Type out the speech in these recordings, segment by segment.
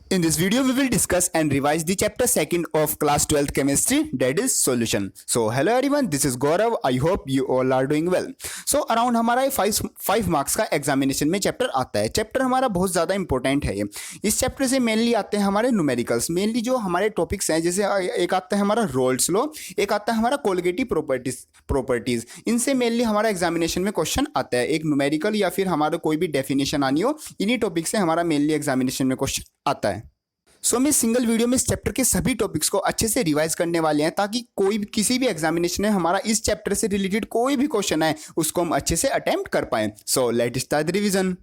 In this video, we will discuss and revise the chapter 2nd of class 12th chemistry, that is solution. So, hello everyone, this is Gaurav. I hope you all are doing well. So, around हमारा 5 marks का examination में chapter आता है. Chapter हमारा बहुत ज़्यादा important है. ये इस चैप्टर से मेनली आते हैं हमारे न्यूमेरिकल्स. मेनली जो हमारे टॉपिक्स हैं, जैसे एक आता है हमारा रोल्स लॉ, एक आता है हमारा कोलगेटिव प्रॉपर्टीज. इनसे मेनली हमारा एग्जामिनेशन में क्वेश्चन आता है. एक न्यूमेरिकल या फिर हमारा कोई भी डेफिनेशन आनी हो, इन्हीं टॉपिक से हमारा मेनली एग्जामिनेशन में क्वेश्चन आता है. सो हम इस सिंगल वीडियो में इस चैप्टर के सभी टॉपिक्स को अच्छे से रिवाइज करने वाले हैं, ताकि कोई भी किसी भी एग्जामिनेशन में हमारा इस चैप्टर से रिलेटेड कोई भी क्वेश्चन आए उसको हम अच्छे से अटेम्प्ट कर पाएं. So let's start the revision.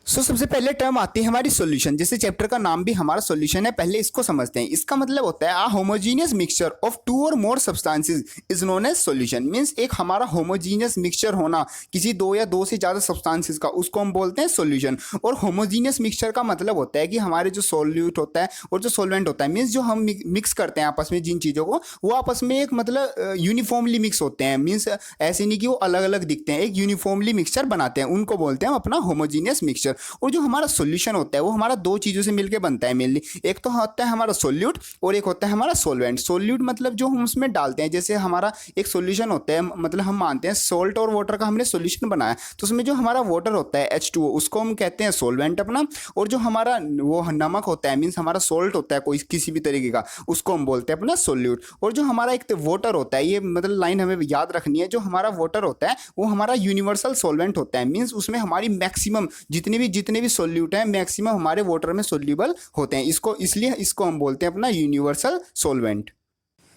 सबसे पहले टर्म आती है हमारी सॉल्यूशन. जैसे चैप्टर का नाम भी हमारा सॉल्यूशन है, पहले इसको समझते हैं. इसका मतलब होता है होमोजीनियस मिक्सचर ऑफ 2 और more substances is known as solution. Means एक हमारा होमोजीनियस मिक्सचर होना किसी 2 या 2 से ज़्यादा सब्सटेंसेस का, उसको हम बोलते हैं सॉल्यूशन. और होमोजीनियस मिक्सचर का मतलब होता है कि हमारे जो सॉल्यूट होता है और जो सॉल्वेंट होता है, मीन्स जो हम मिक्स करते हैं आपस में जिन चीज़ों को, वो आपस में एक मतलब यूनिफॉर्मली मिक्स होते हैं. मीन्स ऐसे नहीं कि वो अलग अलग दिखते हैं, एक यूनिफॉर्मली मिक्सचर बनाते हैं, उनको बोलते हैं अपना होमोजीनियस मिक्सचर. और जो हमारा सॉल्यूशन होता है वो हमारा 2 चीज़ों से मिलकर बनता है मेनली. एक तो होता है हमारा सॉल्यूट और एक होता है हमारा सॉल्वेंट. सॉल्यूट मतलब जो हम उसमें डालते हैं, जैसे हमारा एक सॉल्यूशन होता है, मतलब हम मानते हैं सॉल्ट और वाटर का हमने सॉल्यूशन बनाया, तो उसमें जो हमारा वाटर होता है H2O, उसको हम कहते हैं सॉल्वेंट अपना. और जो हमारा वो नमक होता है, मीन्स हमारा सॉल्ट होता है कोई किसी भी तरीके का, उसको हम बोलते हैं अपना सॉल्यूट. और जो हमारा एक वाटर होता है, ये मतलब लाइन हमें याद रखनी है, जो हमारा वाटर होता है वो हमारा यूनिवर्सल सॉल्वेंट होता है. मीन्स उसमें हमारी मैक्सिमम जितने भी सॉल्यूट है मैक्सिमम हमारे वाटर में सोल्यूबल होते हैं. इसलिए इसको हम बोलते हैं अपना यूनिवर्सल सॉल्वेंट.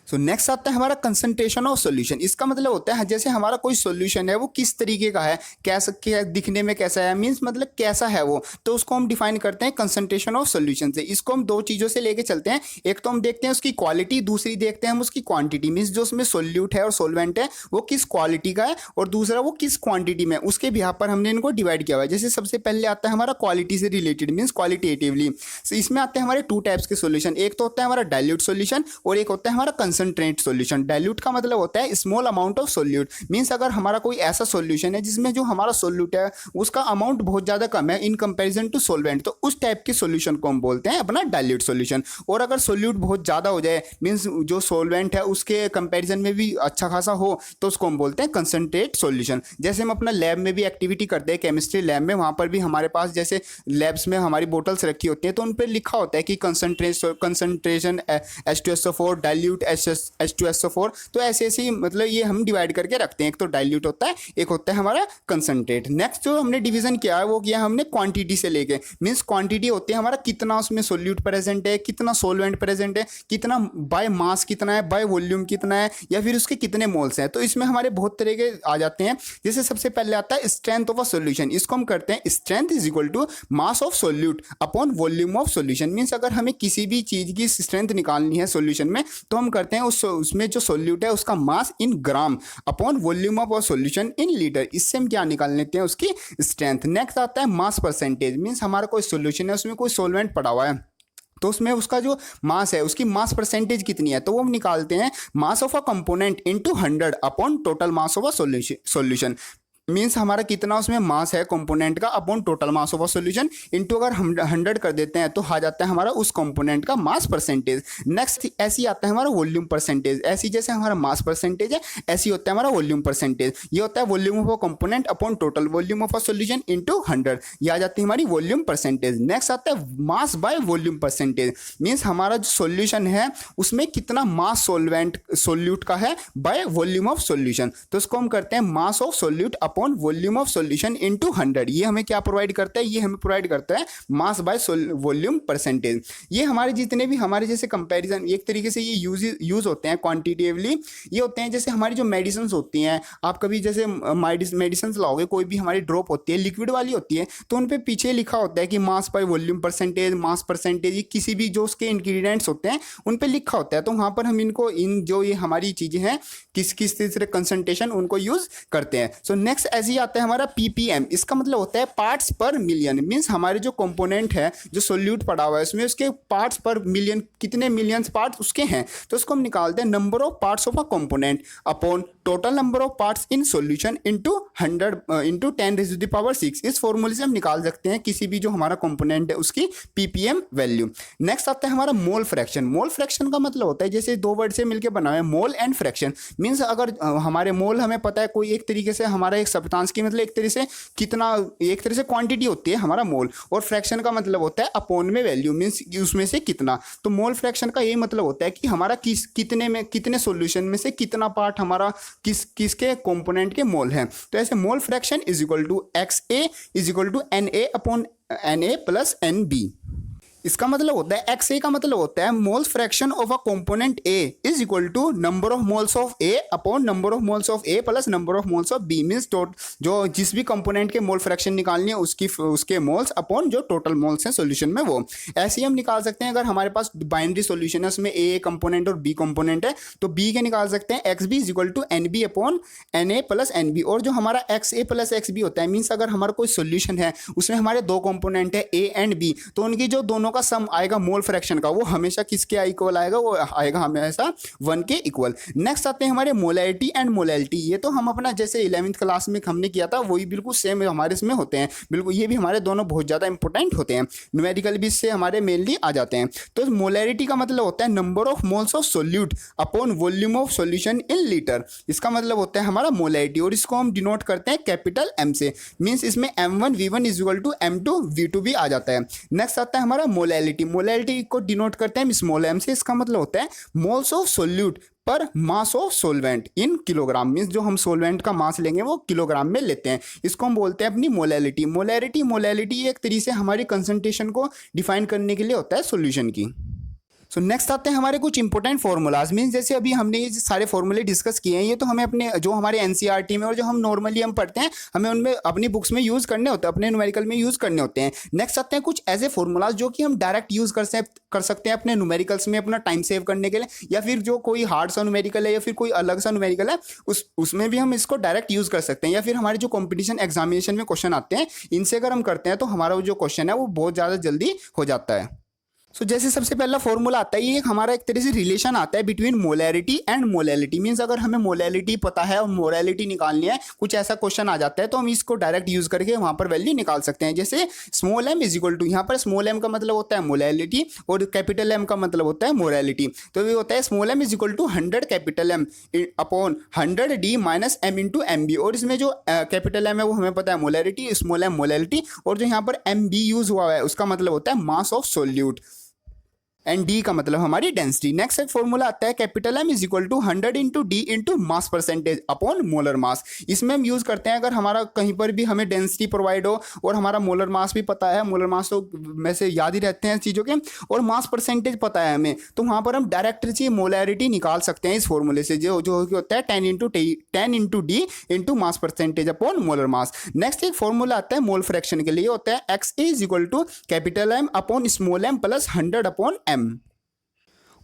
सो नेक्स्ट आता है हमारा कंसंट्रेशन ऑफ सॉल्यूशन. इसका मतलब होता है जैसे हमारा कोई सॉल्यूशन है वो किस तरीके का है, कैसा दिखने में कैसा है, मींस मतलब कैसा है वो, तो उसको हम डिफाइन करते हैं कंसंट्रेशन ऑफ सॉल्यूशन से. इसको हम 2 चीज़ों से लेके चलते हैं. एक तो हम देखते हैं उसकी क्वालिटी, दूसरी देखते हैं हम उसकी क्वांटिटी. मीन्स जो उसमें सॉल्यूट है और सॉल्वेंट है वो किस क्वालिटी का है, और दूसरा वो किस क्वांटिटी में, उसके बिहार पर हमने इनको डिवाइड किया हुआ है. जैसे सबसे पहले आता है हमारा क्वालिटी से रिलेटेड, मीन्स क्वालिटेटिवली. इसमें आते हैं हमारे 2 टाइप्स के सॉल्यूशन. एक तो होता है हमारा डाइल्यूट सॉल्यूशन और एक होता है हमारा कंसंट्रेट सॉल्यूशन. डाइल्यूट का मतलब होता है small amount of solute. Means अगर हमारा कोई ऐसा सॉल्यूशन है जिसमें जो हमारा सॉल्यूट है उसका अमाउंट बहुत ज़्यादा कम है इन कंपैरिजन टू सॉल्वेंट, तो उस टाइप के सॉल्यूशन को हम बोलते हैं अपना डाइल्यूट सॉल्यूशन. और अगर सॉल्यूट बहुत ज़्यादा हो जाए, मींस जो सॉल्वेंट है उसके कंपैरिजन में भी अच्छा खासा हो, तो उसको हम बोलते हैं कंसंट्रेट सॉल्यूशन. जैसे हम अपना लैब में भी एक्टिविटी करते हैं, केमिस्ट्री लैब में, वहाँ पर भी हमारे पास जैसे लैब्स में हमारी बोटल्स रखी होती हैं, तो उन पर लिखा होता है कि कंसंट्रेशन H2SO4, डाइल्यूट H2SO4. तो ऐसे ही मतलब ये हम डिवाइड करके रखते हैं. एक तो डाइल्यूट होता है, एक होता है हमारा कंसंट्रेट. नेक्स्ट जो हमने डिवीजन किया है वो किया हमने क्वांटिटी से लेके. मींस क्वांटिटी होती है हमारा कितना उसमें सोल्यूट प्रेजेंट है, कितना सोलवेंट प्रेजेंट है, कितना बाय मास कितना है, बाय वॉल्यूम कितना है, या फिर उसके कितने मोल्स हैं. तो इसमें हमारे बहुत तरह के आ जाते हैं. जैसे सबसे पहले आता है स्ट्रेंथ ऑफ अ सोल्यूशन. इसको हम करते हैं strength is equal to mass of solute upon volume of solution. Means अगर हमें किसी भी चीज़ की स्ट्रेंथ निकालनी है सोल्यूशन में, तो हम करते हैं उसमें जो सोल्यूट है उसका mass in gram upon volume of solution in litre. इससे हम क्या निकाल लेते हैं उसकी स्ट्रेंथ. नेक्स्ट आता है मास परसेंटेज. मींस हमारा कोई सॉल्यूशन है उसमें कोई सॉल्वेंट पड़ा हुआ है, तो उसमें उसका जो मास है उसकी मास परसेंटेज कितनी है, तो वो हम निकालते हैं मास of a component into 100 upon total mass of a solution. Means हमारा कितना उसमें मास है कंपोनेंट का upon total mass of a solution into अगर हम 100 कर देते हैं तो आ जाता है हमारा उस कंपोनेंट का मास परसेंटेज. नेक्स्ट ऐसी आता है हमारा वॉल्यूम परसेंटेज. ऐसी जैसे हमारा मास परसेंटेज है ऐसी होता है हमारा वॉल्यूम परसेंटेज. ये होता है volume of a component upon total volume of a solution into 100. ये आ जाती है हमारी वॉल्यूम परसेंटेज. नेक्स्ट आता है mass by volume percentage. Means हमारा जो सॉल्यूशन है उसमें कितना मास सोल्यूट का है बाय वॉल्यूम ऑफ सॉल्यूशन. तो उसको हम करते हैं मास of solute upon volume of solution into 100. ये हमें क्या प्रोवाइड करता है, ये हमें प्रोवाइड करता है मास बाय वॉल्यूम परसेंटेज. ये हमारे जितने भी हमारे जैसे कंपैरिजन एक तरीके से ये यूज होते हैं क्वांटिटेटिवली. ये होते हैं जैसे हमारी जो मेडिसिन होती हैं, आप कभी जैसे मेडिसिन लाओगे, कोई भी हमारी ड्रॉप होती है लिक्विड वाली होती है, तो उन पे पीछे लिखा होता है कि mass by volume percentage, mass percentage. किसी भी जो उसके इंग्रेडिएंट्स होते हैं उन पे लिखा होता है. तो वहाँ पर हम इनको इन जो ये हमारी चीज़ें हैं किस किस तीसरे कंसंट्रेशन उनको यूज करते हैं. सो नेक्स्ट ऐसे ही आता है हमारा ppm. इसका मतलब होता है पार्ट्स पर मिलियन. मीन्स हमारे जो कंपोनेंट है जो सोल्यूट पड़ा हुआ है उसमें उसके पार्ट्स पर मिलियन, कितने मिलियंस पार्ट्स उसके हैं, तो उसको हम निकालते हैं number of parts of a component upon total number of parts in solution into 100 into 10⁻⁶। इस फॉर्मूले से हम निकाल सकते हैं किसी भी जो हमारा कंपोनेंट है उसकी ppm वैल्यू। नेक्स्ट आता है हमारा मोल फ्रैक्शन। मोल फ्रैक्शन का मतलब होता है जैसे दो वर्ड से मिलकर बना हुआ है, मोल एंड फ्रैक्शन। मीन्स अगर हमारे मोल हमें पता है कोई एक तरीके से हमारा एक सब्सटेंस की मतलब एक तरह से कितना, एक तरह से क्वांटिटी होती है हमारा मोल, और फ्रैक्शन का मतलब होता है अपॉन में वैल्यू, मीन्स उसमें से कितना। तो मोल फ्रैक्शन का यही मतलब होता है कि हमारा कितने सॉल्यूशन में से कितना पार्ट हमारा किसके कंपोनेंट के मोल हैं। तो ऐसे mole fraction is equal to XA is equal to NA upon NA plus NB। इसका मतलब होता है XA का मतलब होता है moles fraction of a component A is equal to number of moles of A upon number of moles of A plus number of moles of B। Means जो जिस भी कंपोनेंट के मोल फ्रैक्शन निकालनी है उसके मोल्स अपॉन जो total moles हैं solution में वो। ऐसे ही हम निकाल सकते हैं अगर हमारे पास बाइनरी सॉल्यूशन है उसमें A कंपोनेंट और B कंपोनेंट है तो B के निकाल सकते हैं XB is equal to NB upon NA plus NB। और जो हमारा XA प्लस XB होता है, मीन्स अगर हमारा कोई सॉल्यूशन है उसमें हमारे दो कंपोनेंट है A एंड B, तो उनकी जो दोनों का सम आएगा मोल फ्रैक्शन का वो हमेशा किसके इक्वल आएगा, वो आएगा हमेशा 1 के इक्वल। नेक्स्ट आते हैं हमारे मोलैरिटी एंड मोलैलिटी। ये तो हम अपना जैसे 11th क्लास में हमने किया था वही बिल्कुल सेम हमारे इसमें होते हैं, बिल्कुल ये भी हमारे दोनों बहुत ज़्यादा इंपॉर्टेंट होते हैं, न्यूमेरिकल भी इससे हमारे मेनली आ जाते हैं। तो मोलैरिटी का मतलब होता है number of moles of solute upon volume of solution in litre. इसका मतलब होता है हमारा मोलैरिटी, और इसको हम डिनोट करते हैं कैपिटल M से। मीन्स इसमें M1 V1 is equal to M2 V2 भी आ जाता है। नेक्स्ट आता है हमारा मोलैलिटी। मोलैलिटी को डिनोट करते हैं स्मॉल m से। इसका मतलब होता है मोल्स ऑफ सोल्यूट पर mass of solvent in kilogram. Means जो हम सोलवेंट का मास लेंगे वो किलोग्राम में लेते हैं, इसको हम बोलते हैं अपनी मोलैलिटी। मोलैलिटी एक तरीके से हमारी कंसंट्रेशन को डिफाइन करने के लिए होता है सॉल्यूशन की। सो नेक्स्ट आते हैं हमारे कुछ इंपॉर्टेंट फॉर्मूलाज। मीन्स जैसे अभी हमने ये सारे फॉर्मूले डिस्कस किए हैं ये तो हमें अपने जो हमारे एनसीईआरटी में और जो हम नॉर्मली हम पढ़ते हैं हमें उनमें अपनी बुक्स में यूज़ करने होते हैं, अपने न्यूमेरिकल में यूज़ करने होते हैं। नेक्स्ट आते हैं कुछ ऐसे फॉर्मूलाज जो कि हम डायरेक्ट यूज़ कर सकते हैं अपने न्यूमेरिकल्स में अपना टाइम सेव करने के लिए, या फिर जो कोई हार्ड सा न्यूमेरिकल है या फिर कोई अलग सा न्यूमेरिकल है उसमें भी हम इसको डायरेक्ट यूज़ कर सकते हैं। या फिर हमारे जो कॉम्पिटिशन एग्जामिनेशन में क्वेश्चन आते हैं इनसे अगर हम करते हैं तो हमारा जो क्वेश्चन है वो बहुत ज़्यादा जल्दी हो जाता है। सो जैसे सबसे पहला फॉर्मूला आता है ये हमारा एक तरह से रिलेशन आता है between molarity and molality. Means अगर हमें मोलैलिटी पता है और मोलैलिटी निकालनी है, कुछ ऐसा क्वेश्चन आ जाता है तो हम इसको डायरेक्ट यूज करके वहां पर वैल्यू निकाल सकते हैं। जैसे small m is equal to, यहाँ पर स्मॉल m का मतलब होता है मोलैलिटी और कैपिटल M का मतलब होता है मोलैलिटी। तो ये होता है small m is equal to 100 capital M upon 100 D minus M into MB। और इसमें जो कैपिटल M है वो हमें पता है मोलैरिटी, स्मॉल m मोलैलिटी, और जो यहाँ पर MB यूज हुआ है उसका मतलब होता है mass of solute, and D का मतलब हमारी डेंसिटी। नेक्स्ट एक फॉर्मूला आता है capital M is equal to 100 into D into mass percentage upon molar mass. इसमें हम यूज़ करते हैं अगर हमारा कहीं पर भी हमें डेंसिटी प्रोवाइड हो और हमारा मोलर मास भी पता है, मोलर मास तो वैसे याद ही रहते हैं चीज़ों के, और मास परसेंटेज पता है हमें, तो वहाँ पर हम डायरेक्ट ची मोलैरिटी निकाल सकते हैं इस फॉर्मूले से जो होता है 10 into D into mass percentage upon molar mass. Next एक फॉर्मूला आता है मोल फ्रैक्शन के लिए, होता है XA is equal to capital M upon small m plus 100 upon M।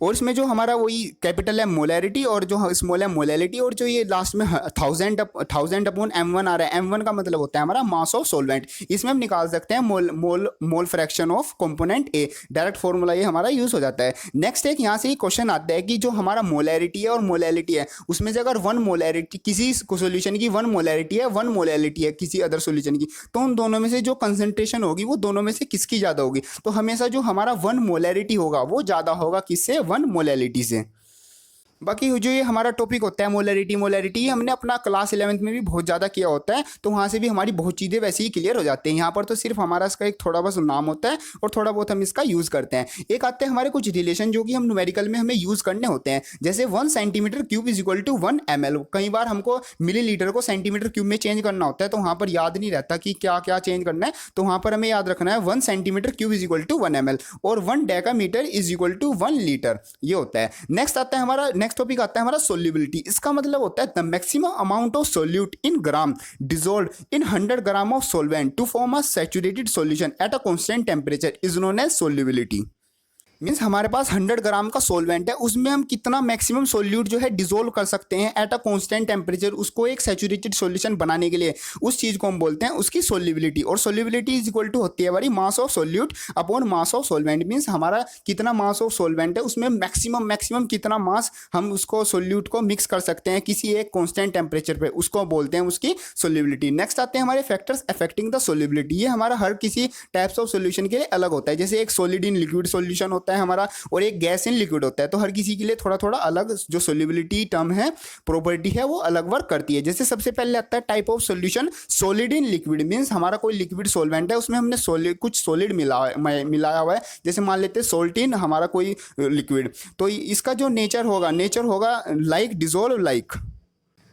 और इसमें जो हमारा वही कैपिटल M मोलैरिटी और जो स्मॉल m मोलैलिटी, और जो ये लास्ट में 1000 अपॉन M1 आ रहा है, M1 का मतलब होता है हमारा मास ऑफ सोलवेंट। इसमें हम निकाल सकते हैं मोल fraction of component A। Direct formula ये हमारा यूज हो जाता है। नेक्स्ट एक यहाँ से ही क्वेश्चन आता है कि जो हमारा मोलैरिटी है और मोलैलिटी है उसमें से अगर वन मोलैरिटी किसी सोल्यूशन की 1 मोलैरिटी है 1 मोलैलिटी है किसी अदर सोल्यूशन की, तो उन दोनों में से जो कंसंट्रेशन होगी वो दोनों में से किसकी ज़्यादा होगी, तो हमेशा जो हमारा 1 मोलैरिटी होगा वो ज़्यादा होगा किससे, 1 मोलैलिटी से। बाकी जो ये हमारा टॉपिक होता है मोलैरिटी हमने अपना क्लास 11th में भी बहुत ज़्यादा किया होता है, तो वहाँ से भी हमारी बहुत चीज़ें वैसे ही क्लियर हो जाती हैं। यहाँ पर तो सिर्फ हमारा इसका एक थोड़ा बस नाम होता है और थोड़ा बहुत हम इसका यूज़ करते हैं। एक आते हैं हमारे कुछ रिलेशन जो कि हम न्यूमेरिकल में हमें यूज़ करने होते हैं, जैसे 1 centimetre cube is equal to 1 ml। कई बार हमको मिलीलीटर को सेंटीमीटर क्यूब में चेंज करना होता है तो वहाँ पर याद नहीं रहता कि क्या क्या चेंज करना है, तो वहाँ पर हमें याद रखना है 1 centimetre cube is equal to 1 ml और 1 decametre is equal to 1 litre, ये होता है। नेक्स्ट आता है हमारा नेक्स्ट टॉपिक आता है हमारा सोल्यूबिलिटी। इसका मतलब होता है the maximum amount of solute in gram dissolved in 100 gram of solvent to form a saturated solution at a constant temperature is known as solubility. Means हमारे पास 100 ग्राम का सोलवेंट है, उसमें हम कितना मैक्सिमम सोल्यूट जो है डिसोल्व कर सकते हैं एट अ कांस्टेंट टेम्परेचर, उसको एक सैचुरेटेड सॉल्यूशन बनाने के लिए, उस चीज़ को हम बोलते हैं उसकी सोल्युबिलिटी। और सोल्युबिलिटी इज इक्वल टू होती है हमारी मास of solute upon mass of solvent. Means हमारा कितना मास ऑफ सोलवेंट है, उसमें मैक्सिमम कितना मास हम उसको सोल्यूट को मिक्स कर सकते हैं किसी एक कॉन्स्टेंट टेम्परेचर पे, उसको बोलते हैं उसकी सोल्युबिलिटी। नेक्स्ट आते हैं हमारे फैक्टर्स अफेक्टिंग द सोल्युबिलिटी। ये हमारा हर किसी टाइप्स ऑफ सोल्यूशन के लिए अलग होता है। जैसे एक सॉलिड इन लिक्विड सोल्यूशन होता है हमारा, और एक गैस इन लिक्विड होता है। तो हर किसी के लिए थोड़ा थोड़ा अलग जो सोल्युबिलिटी टर्म है, प्रॉपर्टी है, वो अलग वर्क करती है। जैसे सबसे पहले आता है type of solution solid in liquid. Means हमारा कोई लिक्विड सॉल्वेंट है, उसमें हमने कुछ सॉलिड मिलाया हुआ है। जैसे मान लेते हैं सोल्ट इन हमारा कोई लिक्विड, तो इसका जो नेचर होगा लाइक डिसॉल्व लाइक।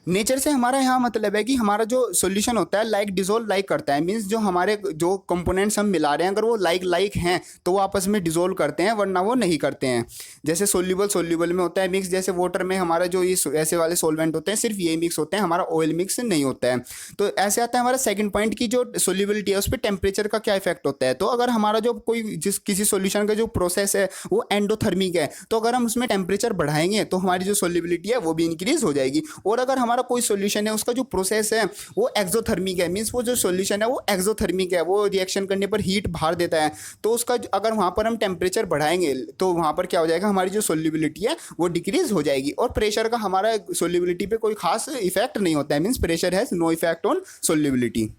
नेचर से हमारा यहाँ मतलब है कि हमारा जो सॉल्यूशन होता है लाइक डिसोल्व लाइक करता है। मींस जो हमारे जो कंपोनेंट्स हम मिला रहे हैं, अगर वो लाइक हैं तो वो आपस में डिसोल्व करते हैं, वरना वो नहीं करते हैं। जैसे सोल्यूबल में होता है मिक्स, जैसे वाटर में हमारा जो ये ऐसे वाले सॉल्वेंट होते हैं सिर्फ ये मिक्स होते हैं, हमारा ऑयल मिक्स नहीं होता है। तो ऐसे आता है हमारा सेकंड पॉइंट की जो सोल्यूबिलिटी है उस पर टेम्परेचर का क्या इफेक्ट होता है। तो अगर हमारा जो किसी सोल्यूशन का जो प्रोसेस है वो एंडोथर्मिक है, तो अगर हम उसमें टेम्परेचर बढ़ाएंगे तो हमारी जो सोल्यूबिलिटी है वो भी इंक्रीज हो जाएगी। और अगर हमारा कोई सॉल्यूशन है उसका जो प्रोसेस है वो एक्सोथर्मिक है, मींस वो जो सॉल्यूशन है वो एक्सोथर्मिक है, वो रिएक्शन करने पर हीट बाहर देता है, तो उसका अगर वहाँ पर हम टेम्परेचर बढ़ाएंगे तो वहाँ पर क्या हो जाएगा, हमारी जो सोल्यूबिलिटी है वो डिक्रीज हो जाएगी। और प्रेशर का हमारा सोल्यूबिलिटी पे कोई खास इफेक्ट नहीं होता है, means pressure has no effect on solubility.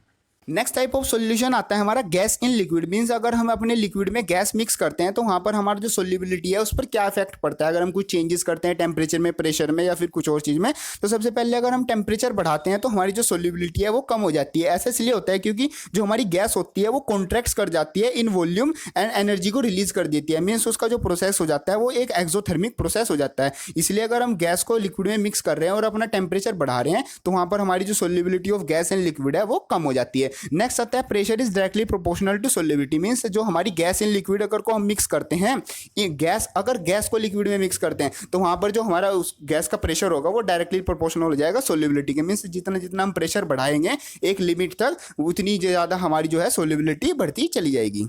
Next type of solution आता है हमारा गैस इन लिक्विड। मींस अगर हम अपने लिक्विड में गैस मिक्स करते हैं तो वहाँ पर हमारा जो सोल्यूबिलिटी है उस पर क्या इफेक्ट पड़ता है अगर हम कुछ चेंजेस करते हैं टेम्परेचर में, प्रेशर में या फिर कुछ और चीज़ में। तो सबसे पहले अगर हम टेम्परेचर बढ़ाते हैं तो हमारी जो सोल्यूबिलिटी है वो कम हो जाती है। ऐसा इसलिए होता है क्योंकि जो हमारी गैस होती है वो कॉन्ट्रैक्ट्स कर जाती है इन वॉल्यूम एंड एनर्जी को रिलीज कर देती है। मीन्स उसका जो प्रोसेस हो जाता है वो एक एक्सोथर्मिक प्रोसेस हो जाता है। इसलिए अगर हम गैस को लिक्विड में मिक्स कर रहे हैं और अपना टेम्परेचर बढ़ा रहे हैं तो वहाँ पर हमारी जो solubility of gas and liquid है वो कम हो जाती है। नेक्स्ट आता है pressure is directly proportional to solubility. Means जो हमारी गैस इन लिक्विड अगर को हम मिक्स करते हैं, ये अगर गैस को लिक्विड में मिक्स करते हैं तो वहां पर जो हमारा उस गैस का प्रेशर होगा वो डायरेक्टली प्रोपोर्शनल हो जाएगा सोल्यूबिलिटी के। मींस जितना हम प्रेशर बढ़ाएंगे एक लिमिट तक, उतनी ज़्यादा हमारी जो है सोल्यूबिलिटी बढ़ती चली जाएगी।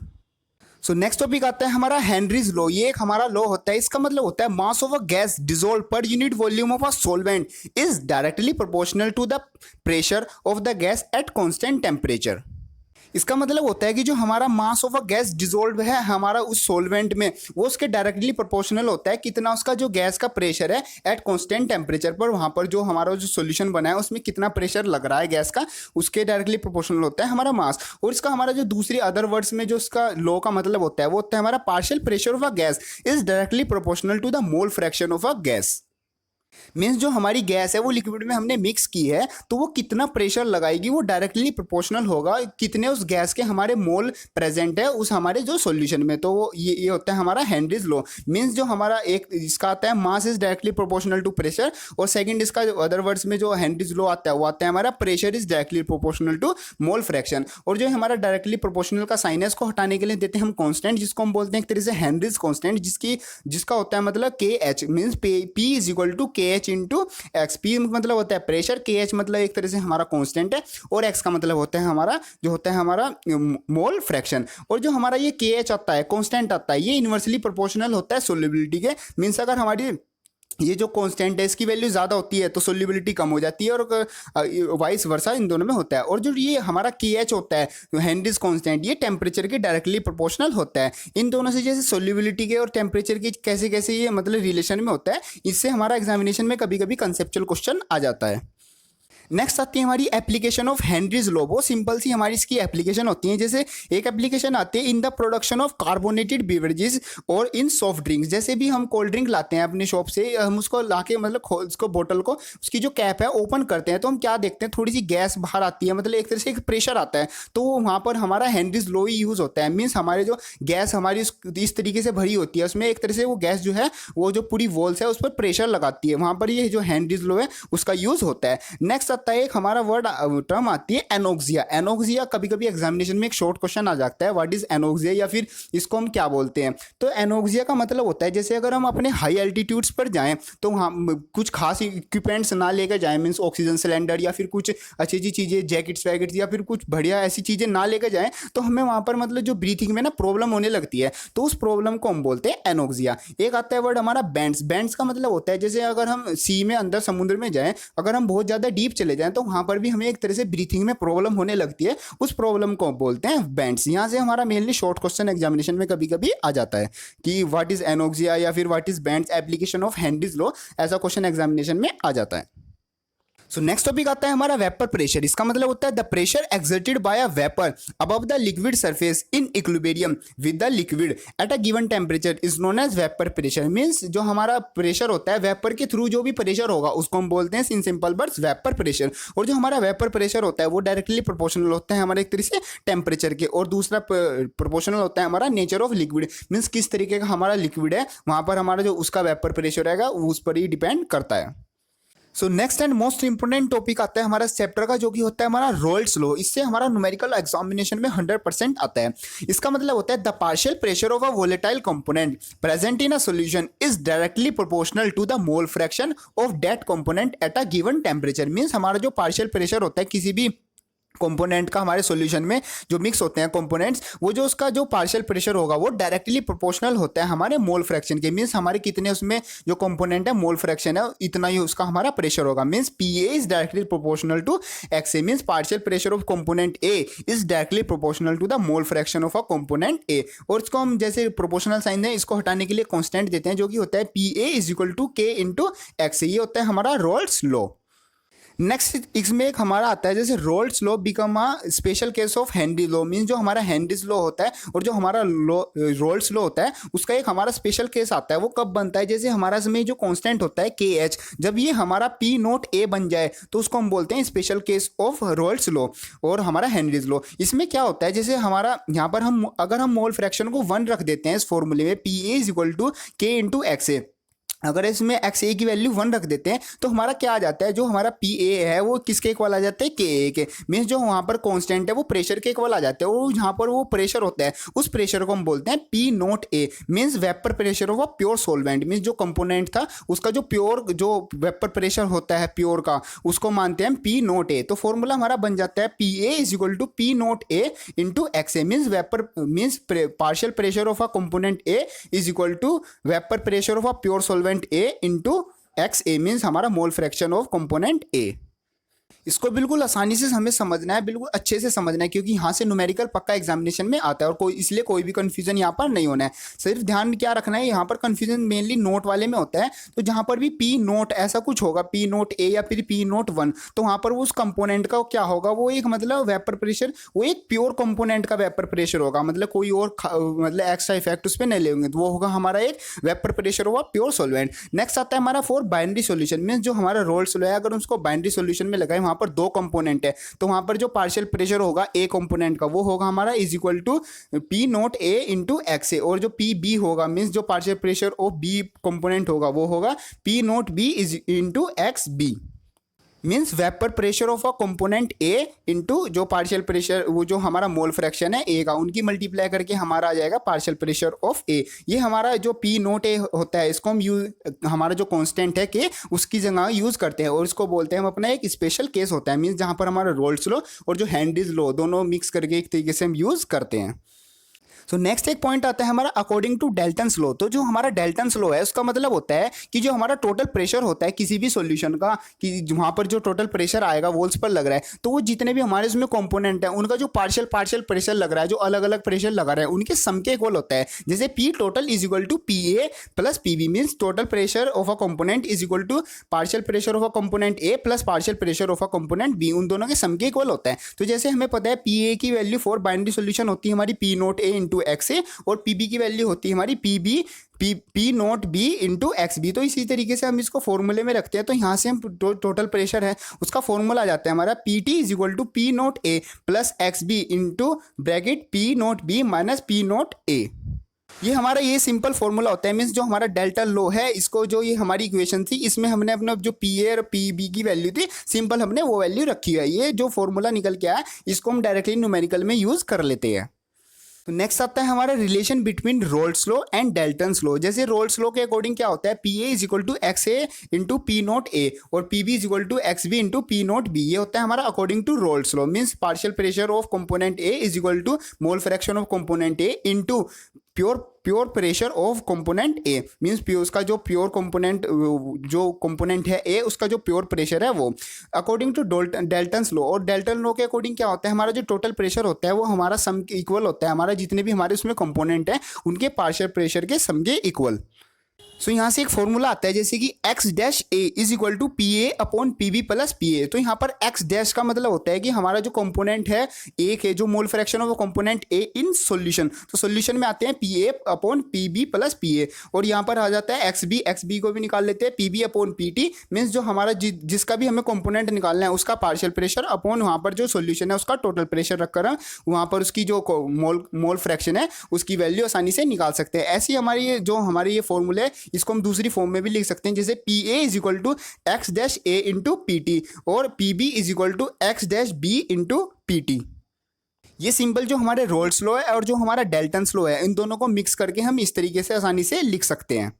सो नेक्स्ट टॉपिक आता है हमारा हेनरीज लॉ। ये एक हमारा लॉ होता है, इसका मतलब होता है mass of a gas dissolve per unit volume of a solvent is directly proportional to the pressure of the gas at constant temperature. इसका मतलब होता है कि जो हमारा mass of a gas dissolve है हमारा उस सॉल्वेंट में, वो उसके डायरेक्टली प्रोपोर्शनल होता है कितना उसका जो गैस का प्रेशर है एट कांस्टेंट टेम्परेचर पर, वहाँ पर जो हमारा जो सॉल्यूशन बना है उसमें कितना प्रेशर लग रहा है गैस का, उसके डायरेक्टली प्रोपोर्शनल होता है हमारा मास। और इसका हमारा जो दूसरी अदर वर्ड्स में जो इसका लॉ का मतलब होता है वो होता है हमारा partial pressure of a gas is directly proportional to the mole fraction of a gas. Means जो हमारी गैस है वो लिक्विड में हमने मिक्स की है तो वो कितना प्रेशर लगाएगी वो डायरेक्टली प्रोपोर्शनल होगा कितने उस गैस के हमारे मोल प्रेजेंट है उस हमारे जो सॉल्यूशन में। तो वो ये होता है हमारा हेनरीज लॉ। मीन्स जो हमारा एक इसका आता है mass is directly proportional to pressure, और सेकंड इसका अदर वर्ड्स में जो हेनरीज लॉ आता है वो आता है हमारा pressure is directly proportional to mole fraction. और जो हमारा डायरेक्टली प्रोपोर्शनल का साइन है इसको हटाने के लिए देते हैं हम कॉन्स्टेंट, जिसको हम बोलते हैं एक तरह से हेनरीज कॉन्स्टेंट, जिसका होता है मतलब K H. Means P is equal to K H into X. P मतलब होता है प्रेशर, के एच मतलब एक तरह से हमारा कांस्टेंट है, और एक्स का मतलब होता है हमारा जो होता है हमारा मोल फ्रैक्शन। और जो हमारा ये के एच आता है कांस्टेंट आता है ये इनवर्सली प्रोपोर्शनल होता है सोल्यूबिलिटी के। मीन्स अगर हमारी ये जो कांस्टेंट है इसकी वैल्यू ज़्यादा होती है तो सोल्यूबिलिटी कम हो जाती है, और वाइस वर्सा इन दोनों में होता है। और जो ये हमारा के एच होता है हेनरीज कांस्टेंट, ये टेम्परेचर के डायरेक्टली प्रोपोर्शनल होता है। इन दोनों से जैसे सोल्यूबिलिटी के और टेम्परेचर की कैसे कैसे ये मतलब रिलेशन में होता है, इससे हमारा एग्जामिनेशन में कभी कभी कंसेप्चुअल क्वेश्चन आ जाता है। नेक्स्ट आती है हमारी एप्लीकेशन ऑफ हेनरीज लॉ। वो सिंपल सी हमारी इसकी एप्लीकेशन होती है। जैसे एक एप्लीकेशन आती है in the production of carbonated beverages और इन सॉफ्ट ड्रिंक्स। जैसे भी हम कोल्ड ड्रिंक लाते हैं अपने शॉप से, हम उसको लाके मतलब उसको बोतल को उसकी जो कैप है ओपन करते हैं तो हम क्या देखते हैं, थोड़ी सी गैस बाहर आती है, मतलब एक तरह से एक प्रेशर आता है, तो वहाँ पर हमारा हेनरीज लॉ ही यूज़ होता है। मीन्स हमारे जो गैस हमारी इस तरीके से भरी होती है उसमें एक तरह से वो गैस जो है वो जो पूरी वॉल्स है उस पर प्रेशर लगाती है, वहाँ पर ये जो हेनरीज लॉ है उसका यूज़ होता है। नेक्स्ट आता है एक हमारा वर्ड टर्म आती है एनोक्सिया। एनोक्सिया कभी कभी एग्जामिनेशन में एक शॉर्ट क्वेश्चन आ जाता है, व्हाट इज एनोक्सिया या फिर इसको हम क्या बोलते हैं। तो एनोक्सिया का मतलब होता है जैसे अगर हम अपने हाई एल्टीट्यूड्स पर जाएं तो हम कुछ खास इक्विपमेंट्स ना लेकर जाएं, मीन्स ऑक्सीजन सिलेंडर या फिर कुछ अच्छी अच्छी चीज़ें, जैकेट्स वैकेट्स या फिर कुछ बढ़िया ऐसी चीज़ें ना लेकर जाएं, तो हमें वहाँ पर मतलब जो ब्रीथिंग में ना प्रॉब्लम होने लगती है, तो उस प्रॉब्लम को हम बोलते हैं एनोक्सिया। एक आता है वर्ड हमारा बेंड्स। बेंड्स का मतलब होता है जैसे अगर हम सी में अंदर समुद्र में जाएं, अगर हम बहुत ज़्यादा डीप चले जाएं तो वहाँ पर भी हमें एक तरह से ब्रीथिंग में प्रॉब्लम होने लगती है, उस प्रॉब्लम को बोलते हैं बेंड्स। यहाँ से हमारा मेनली शॉर्ट क्वेश्चन एग्जामिनेशन में कभी कभी आ जाता है कि व्हाट इज एनोक्सिया या फिर what is bends, application of Henry's law, ऐसा क्वेश्चन एग्जामिनेशन में आ जाता है। सो नेक्स्ट टॉपिक आता है हमारा वेपर प्रेशर। इसका मतलब होता है the pressure exerted by a vapour above the liquid surface in equilibrium with the liquid at a given temperature is known as vapour pressure. Means जो हमारा प्रेशर होता है वेपर के थ्रू जो भी प्रेशर होगा उसको हम बोलते हैं in simple words vapour pressure. और जो हमारा वेपर प्रेशर होता है वो डायरेक्टली प्रोपोर्शनल होता है हमारे एक तरीके से टेम्परेचर के, और दूसरा प्रोपोर्शनल होता है हमारा नेचर ऑफ लिक्विड, मीन्स किस तरीके का हमारा लिक्विड है वहां पर हमारा जो उसका वेपर प्रेशर रहेगा उस पर ही डिपेंड करता है। So next and most important topic आता है हमारा चैप्टर का जो कि होता है हमारा रोल्स लॉ। इससे हमारा न्यूमेरिकल एग्जामिनेशन में 100% आता है। इसका मतलब होता है the partial pressure of a volatile component present in a solution is directly proportional to the mole fraction of that component at a given temperature. Means हमारा जो पार्शियल प्रेशर होता है किसी भी कंपोनेंट का हमारे सॉल्यूशन में जो मिक्स होते हैं कंपोनेंट्स, वो जो उसका जो पार्शियल प्रेशर होगा वो डायरेक्टली प्रोपोर्शनल होता है हमारे मोल फ्रैक्शन के। मींस हमारे कितने उसमें जो कंपोनेंट है मोल फ्रैक्शन है इतना ही उसका हमारा प्रेशर होगा। Means P A is directly proportional to X A. Means partial pressure of component A is directly proportional to the mole fraction of a component A. और इसको हम जैसे प्रोपोर्शनल साइन है इसको हटाने के लिए कॉन्स्टेंट देते हैं जो कि होता है P A is equal to K into X A. ये होता है हमारा रोल्स लॉ। नेक्स्ट इसमें एक हमारा आता है जैसे Raoult's law become a special case of Henry's law. Means जो हमारा हेनरीज लॉ होता है और जो हमारा रोल्स लॉ होता है उसका एक हमारा स्पेशल केस आता है। वो कब बनता है, जैसे हमारा इसमें जो कांस्टेंट होता है के एच, जब ये हमारा पी नोट ए बन जाए तो उसको हम बोलते हैं special case of roles law और हमारा हेनरीज लॉ। इसमें क्या होता है जैसे हमारा यहाँ पर हम अगर हम मोल फ्रैक्शन को 1 रख देते हैं इस फॉर्मूले में P A is equal to K into X A, अगर इसमें एक्स ए की वैल्यू 1 रख देते हैं तो हमारा क्या आ जाता है, जो हमारा पी ए है वो किसके इक्वल आ जाता है, के ए के। मीन्स जो वहाँ पर कांस्टेंट है वो प्रेशर के इक्वल आ जाता है और जहाँ पर वो प्रेशर होता है उस प्रेशर को हम बोलते हैं P naught A. Means vapour pressure of a pure solvent. Means जो कंपोनेंट था उसका जो प्योर जो वेपर प्रेशर होता है प्योर का उसको मानते हैं पी नोट ए। तो फॉर्मूला हमारा बन जाता है P A is equal to P naught A into X A. Means vapour means partial pressure of a component A is equal to vapour pressure of a pure solvent A into X A. Means हमारा mole fraction of component A. इसको बिल्कुल आसानी से हमें समझना है, बिल्कुल अच्छे से समझना है क्योंकि यहाँ से न्यूमेरिकल पक्का एग्जामिनेशन में आता है और कोई इसलिए कोई भी कंफ्यूजन यहाँ पर नहीं होना है। सिर्फ ध्यान क्या रखना है, यहाँ पर कंफ्यूजन मेनली नोट वाले में होता है। तो जहाँ पर भी पी नोट ऐसा कुछ होगा, पी नोट ए या फिर पी नोट 1, तो वहाँ पर वो उस कंपोनेंट का क्या होगा, वो एक मतलब वेपर प्रेशर, वो एक प्योर कंपोनेंट का वेपर प्रेशर होगा। मतलब कोई और मतलब एक्स्ट्रा इफेक्ट उस पर नहीं लेंगे, तो वो होगा हमारा एक वेपर प्रेशर होगा प्योर सॉल्वेंट। नेक्स्ट आता है हमारा फॉर बाइनरी सोल्यूशन। मीन्स जो हमारा रोल्स लॉ है अगर उसको बाइनरी सोल्यूशन में लगाए वहाँ पर 2 कंपोनेंट है तो वहां पर जो पार्शियल प्रेशर होगा ए कंपोनेंट का वो होगा हमारा is equal to P naught A into X A. और जो पी बी होगा मीन्स जो partial pressure of B component होगा वो होगा P naught B is into X B. Means vapour pressure of a component A into जो partial pressure वो जो हमारा मोल फ्रैक्शन है ए का उनकी मल्टीप्लाई करके हमारा आ जाएगा पार्शियल प्रेशर ऑफ ए। ये हमारा जो पी नोट ए होता है इसको हम हमारा जो कांस्टेंट है के उसकी जगह यूज़ करते हैं और इसको बोलते हैं हम अपना एक स्पेशल केस होता है। मीन्स जहाँ पर हमारा रोल्स लॉ और जो हेनरीज लॉ दोनों मिक्स करके एक तरीके से हम यूज़ करते हैं। सो नेक्स्ट एक पॉइंट आता है हमारा अकॉर्डिंग टू डेल्टन्स लॉ। तो जो हमारा डेल्टन्स लॉ है उसका मतलब होता है कि जो हमारा टोटल प्रेशर होता है किसी भी सॉल्यूशन का, कि वहाँ पर जो टोटल प्रेशर आएगा वोल्स पर लग रहा है, तो वो जितने भी हमारे उसमें कंपोनेंट है उनका जो पार्शियल प्रेशर लग रहा है, जो अलग अलग प्रेशर लगा रहा है, उनके सम के इक्वल होता है। जैसे P total is equal to P A plus P B. Means total pressure of a component is equal to partial pressure of a component A plus partial pressure of a component B, उन दोनों के सम के equal होता है। तो जैसे हमें पता है पी ए की वैल्यू फॉर बाइनरी सोल्यूशन होती है हमारी P naught A into X A और पी बी की वैल्यू होती है हमारी P naught B into X B. तो इसी तरीके से हम इसको फॉर्मूले में रखते हैं। तो यहाँ से हम टोटल प्रेशर है उसका फॉर्मूला आ जाता है हमारा P T is equal to P naught A plus X B into bracket P naught B minus P naught A. ये हमारा ये सिंपल फॉर्मूला होता है, मीन्स जो हमारा डेल्टा लो है इसको, जो ये हमारी इक्वेशन थी इसमें हमने अपना जो पी ए और पी बी की वैल्यू थी सिंपल हमने वो वैल्यू रखी है। ये जो फॉर्मूला निकल के आया इसको हम डायरेक्टली न्यूमेरिकल में यूज कर लेते हैं। तो नेक्स्ट आता है हमारा relation between Raoult's law and Dalton's law. जैसे रोल्स लॉ के अकॉर्डिंग क्या होता है, P A is equal to X A into P naught A और P B is equal to X B into P naught B. ये होता है हमारा according to Raoult's law, means partial pressure of component A is equal to mole fraction of component A into pure pressure of component A, means उसका जो pure component जो component है ए उसका जो प्योर प्रेशर है वो अकॉर्डिंग टू डेल्टन्स लॉ। और Dalton law के अकॉर्डिंग क्या होता है, हमारा जो टोटल प्रेशर होता है वो हमारा सम के इक्वल होता है, हमारा जितने भी हमारे उसमें कंपोनेंट है उनके पार्शियल प्रेशर के सम के इक्वल। सो यहाँ से एक फॉर्मूला आता है जैसे कि X dash A is equal to P A upon P B plus P A. तो यहाँ पर एक्स डैश का मतलब होता है कि हमारा जो कंपोनेंट है ए के जो मोल फ्रैक्शन है वो कंपोनेंट ए इन सॉल्यूशन, तो सॉल्यूशन में आते हैं P A upon P B plus P A. और यहाँ पर आ जाता है एक्स बी को भी निकाल लेते हैं P B upon P T, means जो हमारा जिसका भी हमें कंपोनेंट निकालना है उसका पार्शियल प्रेशर अपॉन वहाँ पर जो सॉल्यूशन है उसका टोटल प्रेशर रखकर वहाँ पर उसकी जो मोल फ्रैक्शन है उसकी वैल्यू आसानी से निकाल सकते हैं। ऐसी हमारी जो हमारे ये फॉर्मूले है इसको हम दूसरी फॉर्म में भी लिख सकते हैं, जैसे P A is equal to X dash A into P T और P B is equal to X dash B into P T. ये सिंपल जो हमारे रोल्स लॉ है और जो हमारा डेल्टन्स लॉ है इन दोनों को मिक्स करके हम इस तरीके से आसानी से लिख सकते हैं।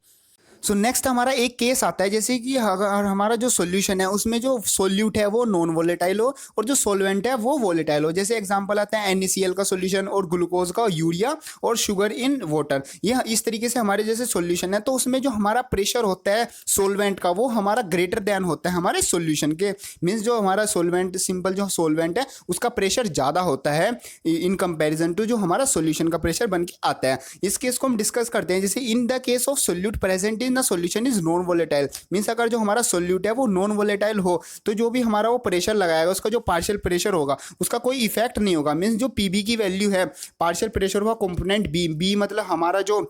सो नेक्स्ट हमारा एक केस आता है जैसे कि हमारा जो सॉल्यूशन है उसमें जो सोल्यूट है वो नॉन वोलेटाइल हो और जो सॉल्वेंट है वो वोलेटाइल हो। जैसे एग्जांपल आता है NaCl का सॉल्यूशन और ग्लूकोज का यूरिया और शुगर इन वाटर। ये इस तरीके से हमारे जैसे सॉल्यूशन है तो उसमें जो हमारा प्रेशर होता है सॉल्वेंट का वो हमारा ग्रेटर देन होता है हमारे सॉल्यूशन के, मीन्स जो हमारा सॉल्वेंट सिंपल जो सॉल्वेंट है उसका प्रेशर ज़्यादा होता है इन कंपेरिजन टू जो हमारा सॉल्यूशन का प्रेशर बन के आता है। इस केस को हम डिस्कस करते हैं जैसे in the case of solute present in the solution is non volatile, means अगर जो हमारा सॉल्यूट है वो नॉन वोलेटाइल हो तो जो भी हमारा वो प्रेशर लगाएगा उसका जो पार्शियल प्रेशर होगा उसका कोई इफेक्ट नहीं होगा। मींस जो पीबी की वैल्यू है पार्शियल प्रेशर हुआ कंपोनेंट बी मतलब हमारा जो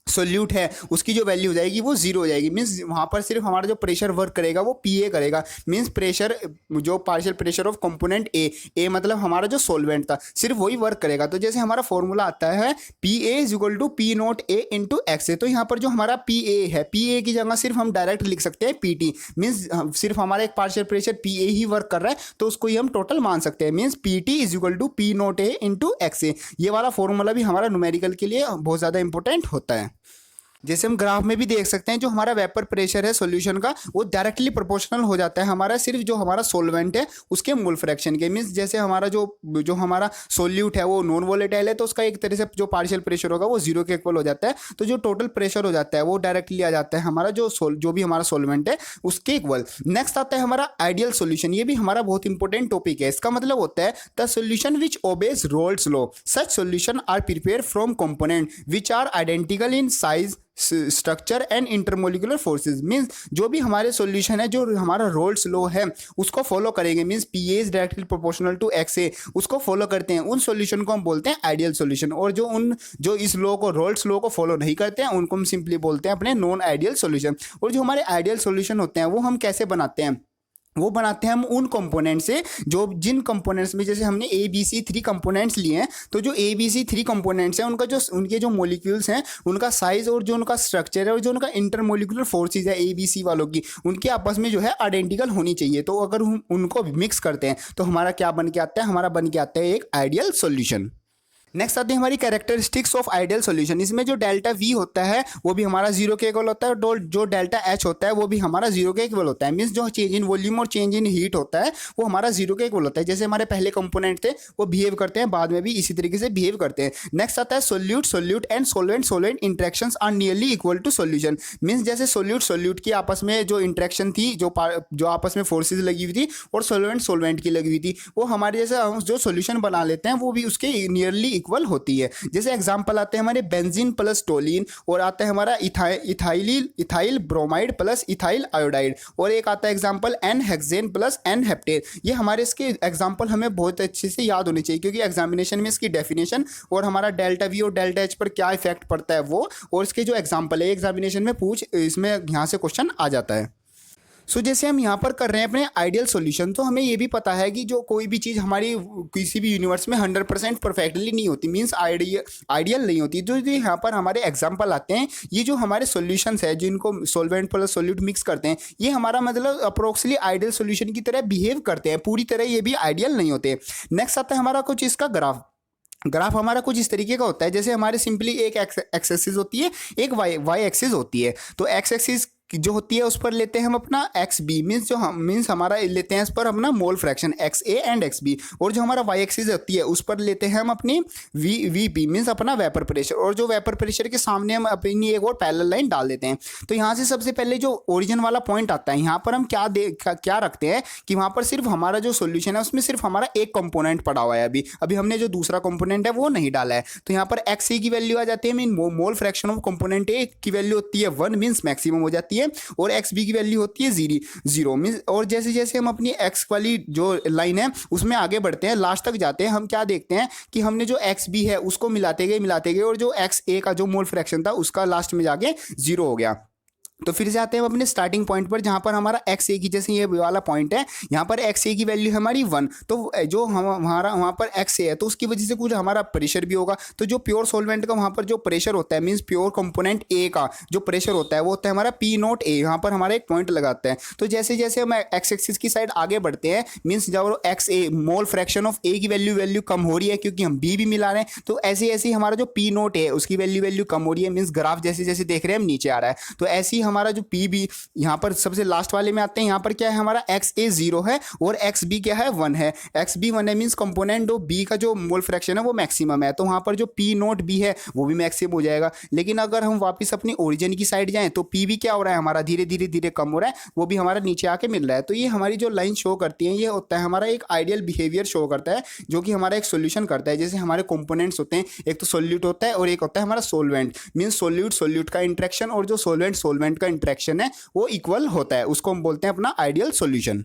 सोल्यूट है उसकी जो वैल्यू हो जाएगी वो जीरो हो जाएगी। मीन्स वहाँ पर सिर्फ हमारा जो प्रेशर वर्क करेगा वो पी ए करेगा, मीन्स प्रेशर जो पार्शियल प्रेशर ऑफ कंपोनेंट ए मतलब हमारा जो सॉल्वेंट था सिर्फ वही वर्क करेगा। तो जैसे हमारा फॉर्मूला आता है P A is equal to P naught A into X A. तो यहाँ पर जो हमारा पी ए है पी ए की जगह सिर्फ हम डायरेक्ट लिख सकते हैं पी टी, मीन्स सिर्फ हमारा एक partial pressure P A he work कर रहा है तो उसको ही हम टोटल मान सकते हैं। Means P T is equal to P naught A into X A. ये वाला फॉर्मूला भी हमारा न्यूमेरिकल के लिए बहुत ज़्यादा इंपॉर्टेंट होता है। जैसे हम ग्राफ में भी देख सकते हैं जो हमारा वेपर प्रेशर है सॉल्यूशन का वो डायरेक्टली प्रोपोर्शनल हो जाता है हमारा सिर्फ जो हमारा सॉल्वेंट है उसके मोल फ्रैक्शन के। मीन्स जैसे हमारा जो हमारा सोल्यूट है वो नॉन वोलेटाइल है तो उसका एक तरह से जो पार्शियल प्रेशर होगा वो जीरो के इक्वल हो जाता है, तो जो टोटल प्रेशर हो जाता है वो डायरेक्टली आ जाता है हमारा जो भी हमारा सॉल्वेंट है उसके इक्वल। नेक्स्ट आता है हमारा आइडियल सोल्यूशन। ये भी हमारा बहुत इंपॉर्टेंट टॉपिक है। इसका मतलब होता है the solution which obeys Raoult's law. Such solution are prepare from component which are identical in size structure and intermolecular forces. Means जो भी हमारे सॉल्यूशन है जो हमारा रोल्स लॉ है उसको फॉलो करेंगे, means P A is directly proportional to X A उसको फॉलो करते हैं, उन सॉल्यूशन को हम बोलते हैं आइडियल सॉल्यूशन। और जो इस लॉ को रोल्स लॉ को फॉलो नहीं करते हैं उनको हम सिंपली बोलते हैं अपने नॉन आइडियल सॉल्यूशन। और जो हमारे आइडियल सॉल्यूशन होते हैं वो हम कैसे बनाते हैं, वो बनाते हैं हम उन कंपोनेंट से जो जिन कंपोनेंट्स में जैसे हमने ए बी सी 3 कंपोनेंट्स लिए हैं तो जो ए बी सी 3 कंपोनेंट्स हैं उनके जो मॉलिक्यूल्स हैं उनका साइज और जो उनका स्ट्रक्चर है और जो उनका इंटरमोलिकुलर फोर्सेज है ए बी सी वालों की उनके आपस में जो है आइडेंटिकल होनी चाहिए। तो अगर हम उनको मिक्स करते हैं तो हमारा क्या बन के आता है, हमारा बन के आता है एक आइडियल सॉल्यूशन। नेक्स्ट आती है हमारी कैरेक्टरिस्टिक्स ऑफ आइडियल सॉल्यूशन। इसमें जो डेल्टा वी होता है वो भी हमारा जीरो के इक्वल होता है और जो डेल्टा एच होता है वो भी हमारा जीरो के इक्वल होता है। मीन्स जो चेंज इन वॉल्यूम और चेंज इन हीट होता है वो हमारा जीरो के इक्वल होता है। जैसे हमारे पहले कंपोनेंट थे वो बिहेव करते हैं बाद में भी इसी तरीके से बिहेव करते हैं। नेक्स्ट आता है solute and solvent interactions are nearly equal to solution. Means जैसे सोल्यूट की आपस में जो इंट्रैक्शन थी जो आपस में फोर्सेज लगी हुई थी और सोलवेंट की लगी हुई थी वो हमारे जैसे जो सोल्यूशन बना लेते हैं वो भी उसके नियरली इक्वल होती है। जैसे एग्जांपल आते हैं हमारे बेंजीन प्लस टोलिन और आता है हमारा ethyl bromide plus ethyl iodide और एक आता है example n hexane plus n heptane. ये हमारे इसके एग्जांपल हमें बहुत अच्छे से याद होने चाहिए क्योंकि एग्जामिनेशन में इसकी डेफिनेशन और हमारा डेल्टा वी और डेल्टा एच पर क्या इफेक्ट पड़ता है वो और इसके जो एग्जांपल है एग्जामिनेशन में इसमें यहाँ से क्वेश्चन आ जाता है। जैसे हम यहाँ पर कर रहे हैं अपने आइडियल सॉल्यूशन, तो हमें ये भी पता है कि जो कोई भी चीज़ हमारी किसी भी यूनिवर्स में 100% परफेक्टली नहीं होती, मींस आइडियल नहीं होती। जो जो यहाँ पर हमारे एग्जांपल आते हैं, ये जो हमारे सॉल्यूशंस है जिनको सॉल्वेंट प्लस सॉल्यूट मिक्स करते हैं, ये हमारा मतलब अप्रोक्सली आइडियल सॉल्यूशन की तरह बिहेव करते हैं, पूरी तरह ये भी आइडियल नहीं होते। नेक्स्ट आता है हमारा कुछ इसका ग्राफ हमारा कुछ इस तरीके का होता है, जैसे हमारे सिंपली एक एक्स एक्सिस होती है, एक वाई एक्सिस होती है। तो एक्स एक्सिस जो होती है उस पर लेते हैं हम अपना एक्स बी, मीन्स मीन्स हमारा लेते हैं इस पर अपना mole fraction X A and X B. और जो हमारा वाई एक्सिस होती है उस पर लेते हैं हम अपनी वी पी, मीन्स अपना वेपर प्रेशर। और जो वेपर प्रेशर के सामने हम अपनी एक और पैरेलल लाइन डाल देते हैं। तो यहाँ से सबसे पहले जो ओरिजिन वाला पॉइंट आता है, यहाँ पर हम क्या रखते हैं कि वहाँ पर सिर्फ हमारा जो सोल्यूशन है उसमें सिर्फ हमारा एक कंपोनेंट पड़ा हुआ है। अभी हमने जो दूसरा कंपोनेंट है वो नहीं डाला है। तो यहाँ पर एक्स ए की वैल्यू आ जाती है, mean mole fraction of component ए की वैल्यू होती है 1, मीन्स मैक्सिमम हो जाती है। और एक्स बी की वैल्यू होती है 0 मीन्स। और जैसे जैसे हम अपनी एक्स वाली जो लाइन है उसमें आगे बढ़ते हैं, लास्ट तक जाते हैं, हम क्या देखते हैं कि हमने जो एक्स बी है उसको मिलाते गए और जो एक्स ए का जो मोल फ्रैक्शन था उसका लास्ट में जाके 0 हो गया। तो फिर से आते हैं हम अपने स्टार्टिंग पॉइंट पर, जहां पर हमारा एक्स ए की, जैसे ये वाला पॉइंट है, यहाँ पर एक्स ए की वैल्यू हमारी 1। तो जो हमारा वहाँ पर एक्स ए है तो उसकी वजह से कुछ हमारा प्रेशर भी होगा। तो जो प्योर सोलवेंट का वहाँ पर जो प्रेशर होता है, मीन्स प्योर कंपोनेंट ए का जो प्रेशर होता है वो होता है हमारा पी नॉट ए। यहाँ पर हमारा एक पॉइंट लगाते हैं। तो जैसे जैसे हम एक्स एक्सिस की साइड आगे बढ़ते हैं, मीन्स जब X A mole fraction of A की वैल्यू कम हो रही है क्योंकि हम बी भी मिला रहे हैं, तो ऐसे ऐसे हमारा जो पी नॉट है उसकी वैल्यू कम हो रही है, मीन्स ग्राफ जैसे जैसे देख रहे हैं हम नीचे आ रहा है। तो ऐसे ही हमारा जो पी बी यहाँ पर सबसे लास्ट वाले में आते हैं, यहाँ पर क्या है हमारा एक्स ए 0 है और एक्स बी क्या है 1 है। एक्स बी 1 है मीन्स कंपोनेंट ऑफ बी का जो मोल फ्रैक्शन है वो मैक्सिमम है, तो वहाँ पर जो पी नॉट बी है वो भी मैक्सिमम हो जाएगा। लेकिन अगर हम वापस अपनी ओरिजिन की साइड जाएं तो पी भी क्या हो रहा है हमारा धीरे धीरे कम हो रहा है, वो भी हमारा नीचे आके मिल रहा है। तो ये हमारी जो लाइन शो करती है ये होता है हमारा एक आइडियल बिहेवियर शो करता है, जो कि हमारा एक सोल्यूशन करता है। जैसे हमारे कंपोनेंट्स होते हैं, एक तो सोल्यूट होता है और एक होता है हमारा सोलवेंट, मीन्स सोल्यूट का इंट्रैक्शन और जो सोलवेंट का इंट्रैक्शन है वो इक्वल होता है, उसको हम बोलते हैं अपना आइडियल सॉल्यूशन।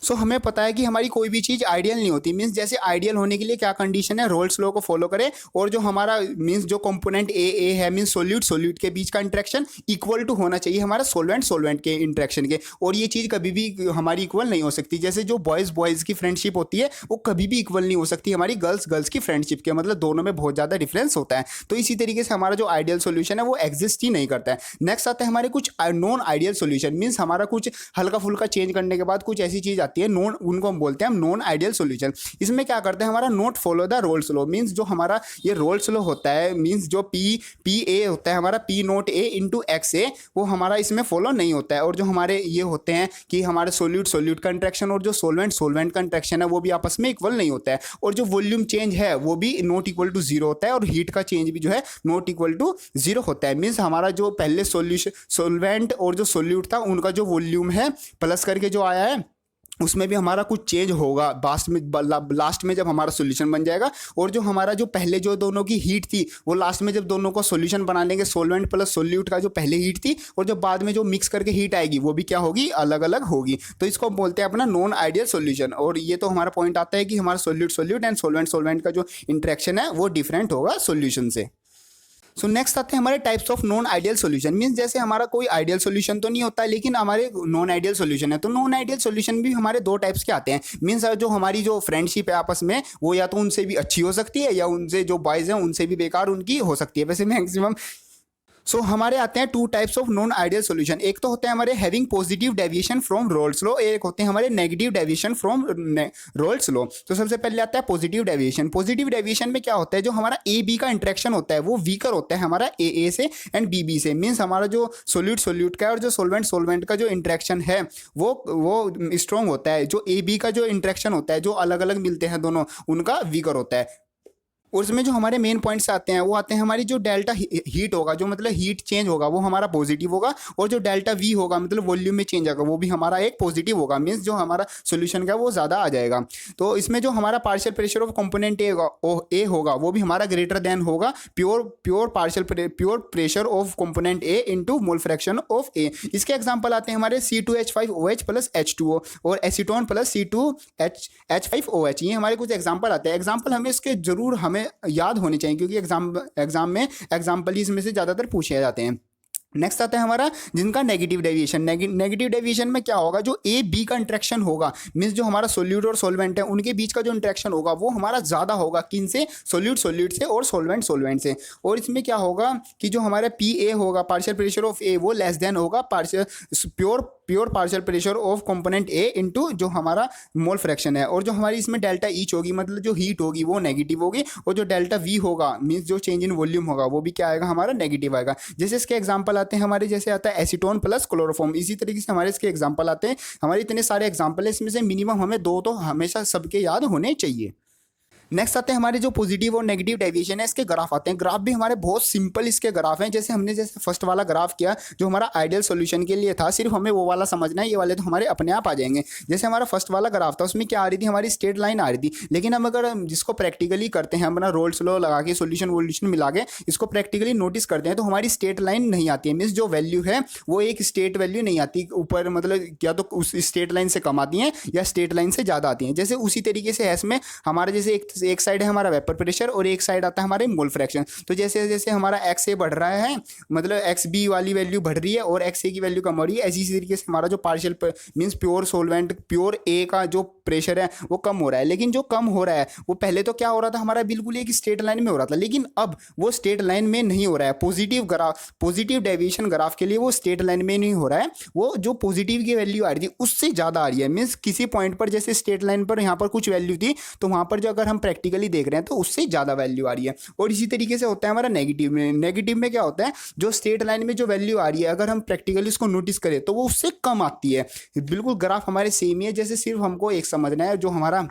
हमें पता है कि हमारी कोई भी चीज़ आइडियल नहीं होती, मीन्स जैसे आइडियल होने के लिए क्या कंडीशन है, रोल्स लॉ को फॉलो करें और जो हमारा मीन्स जो कंपोनेंट ए है मीन्स सोल्यूट के बीच का इंट्रैक्शन इक्वल टू होना चाहिए हमारा सोलवेंट के इंट्रैक्शन के। और ये चीज़ कभी भी हमारी इक्वल नहीं हो सकती। जैसे जो बॉयज़ की फ्रेंडशिप होती है वो कभी भी इक्वल नहीं हो सकती हमारी गर्ल्स की फ्रेंडशिप के, मतलब दोनों में बहुत ज़्यादा डिफरेंस होता है। तो इसी तरीके से हमारा जो आइडियल सोल्यूशन है वो एग्जिस्ट ही नहीं करता है। नेक्स्ट आता है हमारे कुछ नॉन आइडियल सोल्यूशन, मीन्स हमारा कुछ हल्का फुल्का चेंज करने के बाद कुछ ऐसी चीज़ आती है उनको हम बोलते हैं हम नॉन आइडियल सॉल्यूशन। इसमें क्या करते हैं हमारा not follow the roles law, means जो हमारा ये रोल्स लॉ होता है, मींस जो पी ए होता है हमारा P naught A into X A, वो हमारा इसमें फॉलो नहीं होता है। और जो हमारे ये होते हैं कि हमारे सोल्यूट का इंट्रैक्शन और जो सोलवेंट का इंट्रैक्शन है वो भी आपस में इक्वल नहीं होता है। और जो वॉल्यूम चेंज है वो भी नॉट इक्वल टू 0 होता है और हीट का चेंज भी जो है नॉट इक्वल टू 0 होता है। मीन्स हमारा जो पहले सोलवेंट और जो सोल्यूट था उनका जो वॉल्यूम है प्लस करके जो आया है उसमें भी हमारा कुछ चेंज होगा लास्ट में जब हमारा सॉल्यूशन बन जाएगा। और जो हमारा जो पहले जो दोनों की हीट थी वो लास्ट में जब दोनों को सॉल्यूशन बना लेंगे, सोलवेंट प्लस सोल्यूट का जो पहले हीट थी और जब बाद में जो मिक्स करके हीट आएगी वो भी क्या होगी, अलग अलग होगी। तो इसको हम बोलते हैं अपना नॉन आइडियल सॉल्यूशन। और ये तो हमारा पॉइंट आता है कि हमारा सोल्यूट एंड सोलवेंट का जो इंट्रैक्शन है वो डिफरेंट होगा सॉल्यूशन से। नेक्स्ट आते हैं हमारे types of non ideal solution, means जैसे हमारा कोई आइडियल सॉल्यूशन तो नहीं होता लेकिन हमारे नॉन आइडियल सॉल्यूशन है। तो नॉन आइडियल सॉल्यूशन भी हमारे 2 टाइप्स के आते हैं, मींस जो हमारी जो फ्रेंडशिप है आपस में वो या तो उनसे भी अच्छी हो सकती है या उनसे जो बॉयज़ हैं उनसे भी बेकार उनकी हो सकती है। वैसे मैक्सिमम हमारे आते हैं 2 types of non ideal solution. एक तो होते हैं हमारे having positive deviation from roles law, एक होते हैं हमारे negative deviation from roles law. तो सबसे पहले आता है पॉजिटिव डेविएशन। पॉजिटिव डेविएशन में क्या होता है, जो हमारा ए बी का इंट्रैक्शन होता है वो वीकर होता है हमारा ए से एंड बी से, मीन्स हमारा जो सोल्यूट का और जो सोलवेंट का जो इंट्रैक्शन है वो स्ट्रॉन्ग होता है। जो ए बी का जो इंट्रैक्शन होता है जो अलग अलग मिलते हैं दोनों, उनका वीकर होता है। और उसमें जो हमारे मेन पॉइंट्स आते हैं वो आते हैं हमारी जो डेल्टा हीट होगा, जो मतलब हीट चेंज होगा वो हमारा पॉजिटिव होगा। और जो डेल्टा वी होगा मतलब वॉल्यूम में चेंज होगा वो भी हमारा एक पॉजिटिव होगा, मीन्स जो हमारा सोल्यूशन का वो ज़्यादा आ जाएगा। तो इसमें जो हमारा partial pressure of component A होगा वो भी हमारा ग्रेटर देन होगा pure pressure of component A into mole fraction of A. इसके एग्जाम्पल आते हैं हमारे C2H5OH प्लस H2O और एसीटोन प्लस C2H5OH। ये हमारे कुछ एग्जाम्पल आते हैं। एग्जाम्पल हमें इसके जरूर याद होने चाहिए क्योंकि एग्जाम में एग्जाम्पल इसमें से ज़्यादातर पूछे जाते हैं। नेक्स्ट आता है हमारा जिनका नेगेटिव डेविएशन। नेगेटिव डेविएशन में क्या होगा, जो ए बी का इंटरेक्शन होगा, मीन्स जो हमारा सोल्यूट और सोलवेंट है उनके बीच का जो इंटरेक्शन होगा वो हमारा ज़्यादा होगा, किन से, सोल्यूट सोल्यूट से और सोलवेंट सोलवेंट से। और इसमें क्या होगा कि जो हमारा पी ए होगा, पार्शियल प्रेशर ऑफ ए, वो लेस देन होगा partial pure partial pressure of component A into जो हमारा मोल फ्रैक्शन है। और जो हमारी इसमें डेल्टा ईच होगी, मतलब जो हीट होगी वो नेगेटिव होगी, और जो डेल्टा वी होगा मीन्स जो चेंज इन वॉल्यूम होगा वो भी क्या आएगा, हमारा नेगेटिव आएगा। जैसे इसके एग्जांपल आते हैं हमारे, जैसे आता है एसीटोन प्लस क्लोरोफॉर्म, इसी तरीके से हमारे इसके एग्जांपल आते हैं। हमारे इतने सारे एग्जांपल है, इसमें से मिनिमम हमें 2 तो हमेशा सबके याद होने चाहिए। नेक्स्ट आते हैं हमारे जो पॉजिटिव और नेगेटिव डेविएशन है, इसके ग्राफ आते हैं। ग्राफ भी हमारे बहुत सिंपल इसके ग्राफ हैं। जैसे हमने जैसे फर्स्ट वाला ग्राफ किया जो हमारा आइडियल सॉल्यूशन के लिए था, सिर्फ हमें वो वाला समझना है, ये वाले तो हमारे अपने आप आ जाएंगे। जैसे हमारा फर्स्ट वाला ग्राफ था उसमें क्या आ रही थी, हमारी स्ट्रेट लाइन आ रही थी। लेकिन हम अगर जिसको प्रैक्टिकली करते हैं, अपना रोल्स लॉ लगा के सोल्यूशन वोल्यूशन मिला के इसको प्रैक्टिकली नोटिस करते हैं, तो हमारी स्ट्रेट लाइन नहीं आती है। मीन्स जो वैल्यू है वो एक स्ट्रेट वैल्यू नहीं आती ऊपर, मतलब या तो उस स्ट्रेट लाइन से कम आती है या स्ट्रेट लाइन से ज़्यादा आती है। जैसे उसी तरीके से है इसमें हमारा, जैसे एक साइड है हमारा वेपर प्रेशर और एक साइड आता है हमारे मोल फ्रैक्शन। तो जैसे जैसे हमारा एक्स ए बढ़ रहा है, मतलब एक्स बी वाली वैल्यू बढ़ रही है और एक्स ए की वैल्यू कम हो रही है, ऐसी तरीके से हमारा जो partial means pure solvent pure A का जो प्रेशर है वो कम हो रहा है। लेकिन जो कम हो रहा है वो पहले तो क्या हो रहा था, हमारा बिल्कुल एक स्ट्रेट लाइन में हो रहा था, लेकिन अब वो स्ट्रेट लाइन में नहीं हो रहा है। पॉजिटिव डेविएशन ग्राफ के लिए वो स्ट्रेट लाइन में नहीं हो रहा है, वो जो पॉजिटिव की वैल्यू आ रही थी उससे ज़्यादा आ रही है। मीन्स किसी पॉइंट पर जैसे स्ट्रेट लाइन पर यहाँ पर कुछ वैल्यू थी, तो वहाँ पर जो अगर हम प्रैक्टिकली देख रहे हैं तो उससे ज़्यादा वैल्यू आ रही है। और इसी तरीके से होता है हमारा नेगेटिव में। नेगेटिव में क्या होता है, जो स्ट्रेट लाइन में जो वैल्यू आ रही है अगर हम प्रैक्टिकली उसको नोटिस करें तो वो उससे कम आती है। बिल्कुल ग्राफ हमारे सेम ही है, जैसे सिर्फ हमको एक समझना है, जो हमारा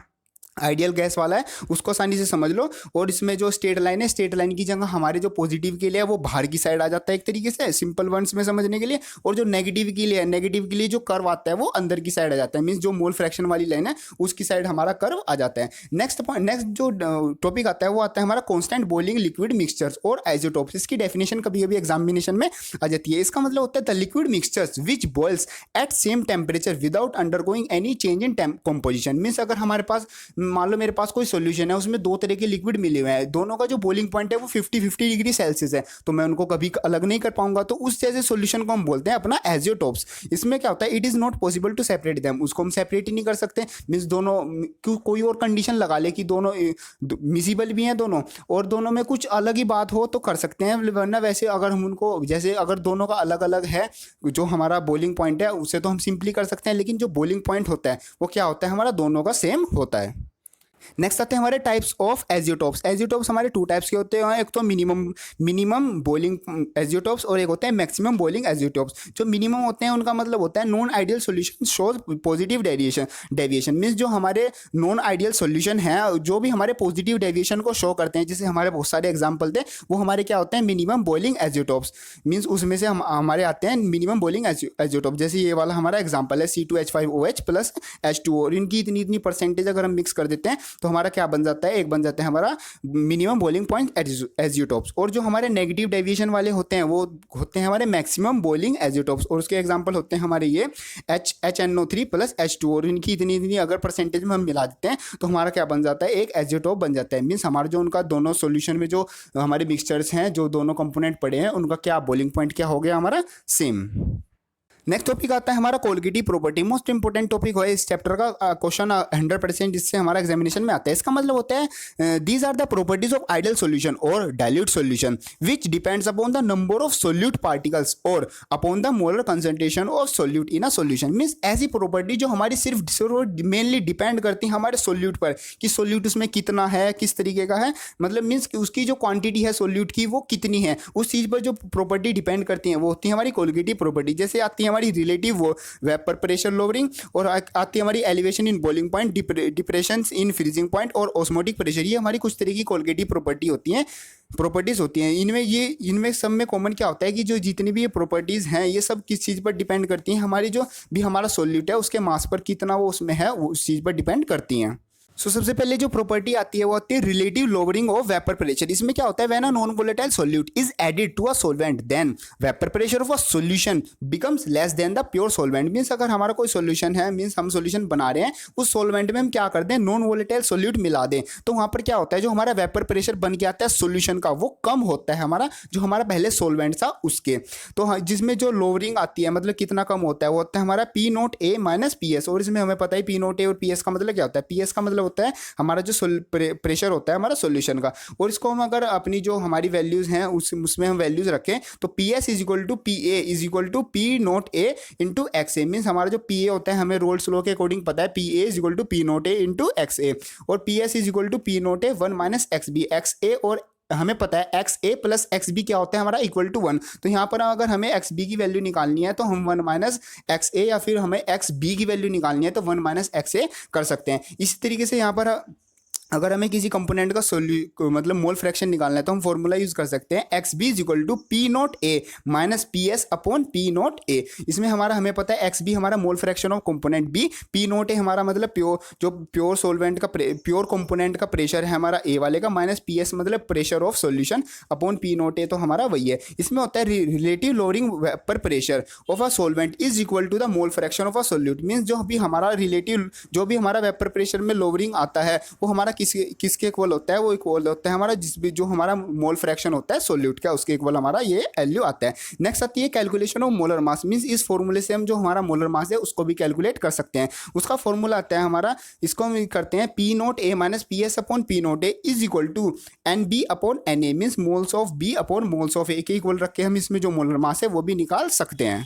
आइडियल गैस वाला है उसको आसानी से समझ लो। और इसमें जो स्ट्रेट लाइन है, स्ट्रेट लाइन की जगह हमारे जो पॉजिटिव के लिए है वो बाहर की साइड आ जाता है एक तरीके से सिंपल वर्ड्स में समझने के लिए। और जो नेगेटिव के लिए है, नेगेटिव के लिए जो कर्व आता है वो अंदर की साइड आ जाता है, मीन्स जो मोल फ्रैक्शन वाली लाइन है उसकी साइड हमारा कर्व आ जाता है। नेक्स्ट जो टॉपिक आता है वो आता है हमारा कॉन्स्टेंट बॉइलिंग लिक्विड मिक्सचर्स और आइसोटोप्स। इसकी डेफिनेशन कभी कभी एग्जामिनेशन में आ जाती है। इसका मतलब होता है the liquid mixtures which boils at same temperature without undergoing any change in composition. Means अगर हमारे पास, मान लो मेरे पास कोई सॉल्यूशन है, उसमें 2 तरह के लिक्विड मिले हुए हैं, दोनों का जो बॉइलिंग पॉइंट है वो 50-50 डिग्री सेल्सियस है, तो मैं उनको कभी अलग नहीं कर पाऊंगा। तो उस जैसे सॉल्यूशन को हम बोलते हैं अपना एजियोटोप्स। इसमें क्या होता है, it is not possible to separate them, उसको हम सेपरेट ही नहीं कर सकते। मीन्स दोनों कोई और कंडीशन लगा ले कि दोनों मिसिबल भी हैं दोनों, और दोनों में कुछ अलग ही बात हो तो कर सकते हैं, वरना वैसे अगर हम उनको, जैसे अगर दोनों का अलग अलग है जो हमारा बॉइलिंग पॉइंट है उसे तो हम सिंपली कर सकते हैं, लेकिन जो बॉइलिंग पॉइंट होता है वो क्या होता है, हमारा दोनों का सेम होता है। नेक्स्ट आते हैं हमारे टाइप्स ऑफ एजियोटोप्स। एजियोटोप्स हमारे 2 टाइप्स के होते हैं, एक तो मिनिमम बॉइलिंग एजियोटोप्स और एक होते हैं मैक्सिमम बॉइलिंग एजियोटोप्स। जो मिनिमम होते हैं उनका मतलब होता है non ideal solution shows positive deviation. Means जो हमारे नॉन आइडियल सॉल्यूशन है जो भी हमारे पॉजिटिव डेविएशन को शो करते हैं, जैसे हमारे बहुत सारे एग्जाम्पल थे, वो हमारे क्या होते हैं, मिनिमम बॉइलिंग एजियोटोप्स। मीन्स उसमें से हमारे आते हैं मिनिमम बॉइलिंग एजियोटोप। जैसे ये वाला हमारा एग्जाम्पल है C2H5OH प्लस H2O, और इनकी इतनी इतनी परसेंटेज अगर हम मिक्स कर देते हैं तो हमारा क्या बन जाता है, एक बन जाता है हमारा मिनिमम बॉइलिंग पॉइंट एजियोटोप्स। और जो हमारे नेगेटिव डेविएशन वाले होते हैं वो होते हैं हमारे मैक्सिमम बॉइलिंग एजियोटोप्स, और उसके एग्जांपल होते हैं हमारे ये HNO3 प्लस H2O, और इनकी इतनी इतनी अगर परसेंटेज में हम मिला देते हैं तो हमारा क्या बन जाता है, एक एजियोटोप बन जाता है। मीन्स हमारे जो उनका दोनों सॉल्यूशन में जो हमारे मिक्सचर्स हैं, जो दोनों कंपोनेंट पड़े हैं, उनका क्या बॉइलिंग पॉइंट क्या हो गया हमारा, सेम। नेक्स्ट टॉपिक आता है हमारा कोलिगिटी प्रॉपर्टी। मोस्ट इंपोर्टेंट टॉपिक है इस चैप्टर का, क्वेश्चन 100% इससे हमारा एग्जामिनेशन में आता है। इसका मतलब होता है these are the properties of ideal solution और dilute solution which depends upon the number of solute particles और upon the molar concentration of solute in a solution. Means ऐसी प्रॉपर्टी जो हमारी सिर्फ मेनली डिपेंड करती है हमारे सोल्यूट पर, कि सोल्यूट उसमें कितना है, किस तरीके का है, मतलब मीन्स उसकी जो क्वांटिटी है सोल्यूट की वो कितनी है, उस चीज़ पर जो प्रॉपर्टी डिपेंड करती है वो होती है हमारी कोलिगिटी प्रॉपर्टी। जैसे आती है हमारी रिलेटिव वेपर प्रेशर लोअरिंग, और आती है हमारी elevation in boiling point, depression in freezing point और ऑस्मोटिक प्रेशर। ये हमारी कुछ तरह की कोलिगिटी प्रॉपर्टी होती हैं, प्रॉपर्टीज होती हैं। इनमें सब में कॉमन क्या होता है कि जो जितनी भी ये प्रॉपर्टीज़ हैं ये सब किस चीज़ पर डिपेंड करती हैं, हमारी जो भी हमारा सोल्यूट है उसके मास पर कितना वो उसमें है वो उस चीज़ पर डिपेंड करती हैं। सबसे पहले जो प्रॉपर्टी आती है वो आती है relative lowering of vapour pressure. इसमें क्या होता है, when a non volatile solute is added to a solvent then vapour pressure of a solution becomes less than the pure solvent. Means अगर हमारा कोई सॉल्यूशन है, मींस हम सॉल्यूशन बना रहे हैं, उस सॉल्वेंट में हम क्या करते हैं, नॉन वोलेटाइल सॉल्यूट मिला दें, तो वहां पर क्या होता है, जो हमारा वेपर प्रेशर बन के आता है सॉल्यूशन का वो कम होता है हमारा, जो हमारा पहले सॉल्वेंट था उसके। तो जिसमें जो लोअरिंग आती है मतलब कितना कम होता है, वो होता है हमारा P naught A minus P S. और इसमें हमें पता है पी नोट ए और पी एस का मतलब क्या होता है, पी एस का मतलब होता है हमारा जो प्रेशर होता है हमारा सॉल्यूशन का। और इसको हम अगर अपनी जो हमारी वैल्यूज हैं उसमें हम वैल्यूज रखें तो P S is equal to P A is equal to P naught A into X A. Means हमारा जो पी ए होता है हमें रोल्स लॉ के अकॉर्डिंग पता है P A is equal to P naught A into X A, और P S is equal to P naught A one minus X B. X A और हमें पता है X A plus X B क्या होता है हमारा इक्वल टू 1। तो यहाँ पर अगर हमें एक्स बी की वैल्यू निकालनी है तो हम 1 माइनस एक्स ए, या फिर हमें एक्स बी की वैल्यू निकालनी है तो 1 माइनस एक्स ए कर सकते हैं। इसी तरीके से यहाँ पर अगर हमें किसी कंपोनेंट का मतलब मोल फ्रैक्शन निकालना है तो हम फॉर्मूला यूज कर सकते हैं X B is equal to P naught A minus P S upon P naught A. इसमें हमें पता है एक्स बी हमारा mole fraction of component B, P naught A हमारा मतलब प्योर सॉल्वेंट का प्योर कंपोनेंट का प्रेशर है हमारा ए वाले का, माइनस पी एस मतलब pressure of solution upon P naught A, तो हमारा वही है। इसमें होता है relative lowering vapour pressure of a solvent is equal to the mole fraction of a solute. Means जो भी हमारा रिलेटिव जो भी हमारा वेपर प्रेशर में लोअरिंग आता है वो हमारा किसके इक्वल होता है, वो इक्वल होता है हमारा जो हमारा मोल फ्रैक्शन होता है सॉल्यूट का, उसके इक्वल हमारा ये वैल्यू आता है। नेक्स्ट आती है calculation of molar mass. Means इस फॉर्मूले से हम जो हमारा मोलर मास है उसको भी कैलकुलेट कर सकते हैं। उसका फॉर्मूला आता है हमारा, इसको हम करते हैं P naught A minus P S upon P naught A is equal to N B upon N A. Means moles of B upon moles of A के इक्वल रख के हम इसमें जो मोलर मास है वो भी निकाल सकते हैं।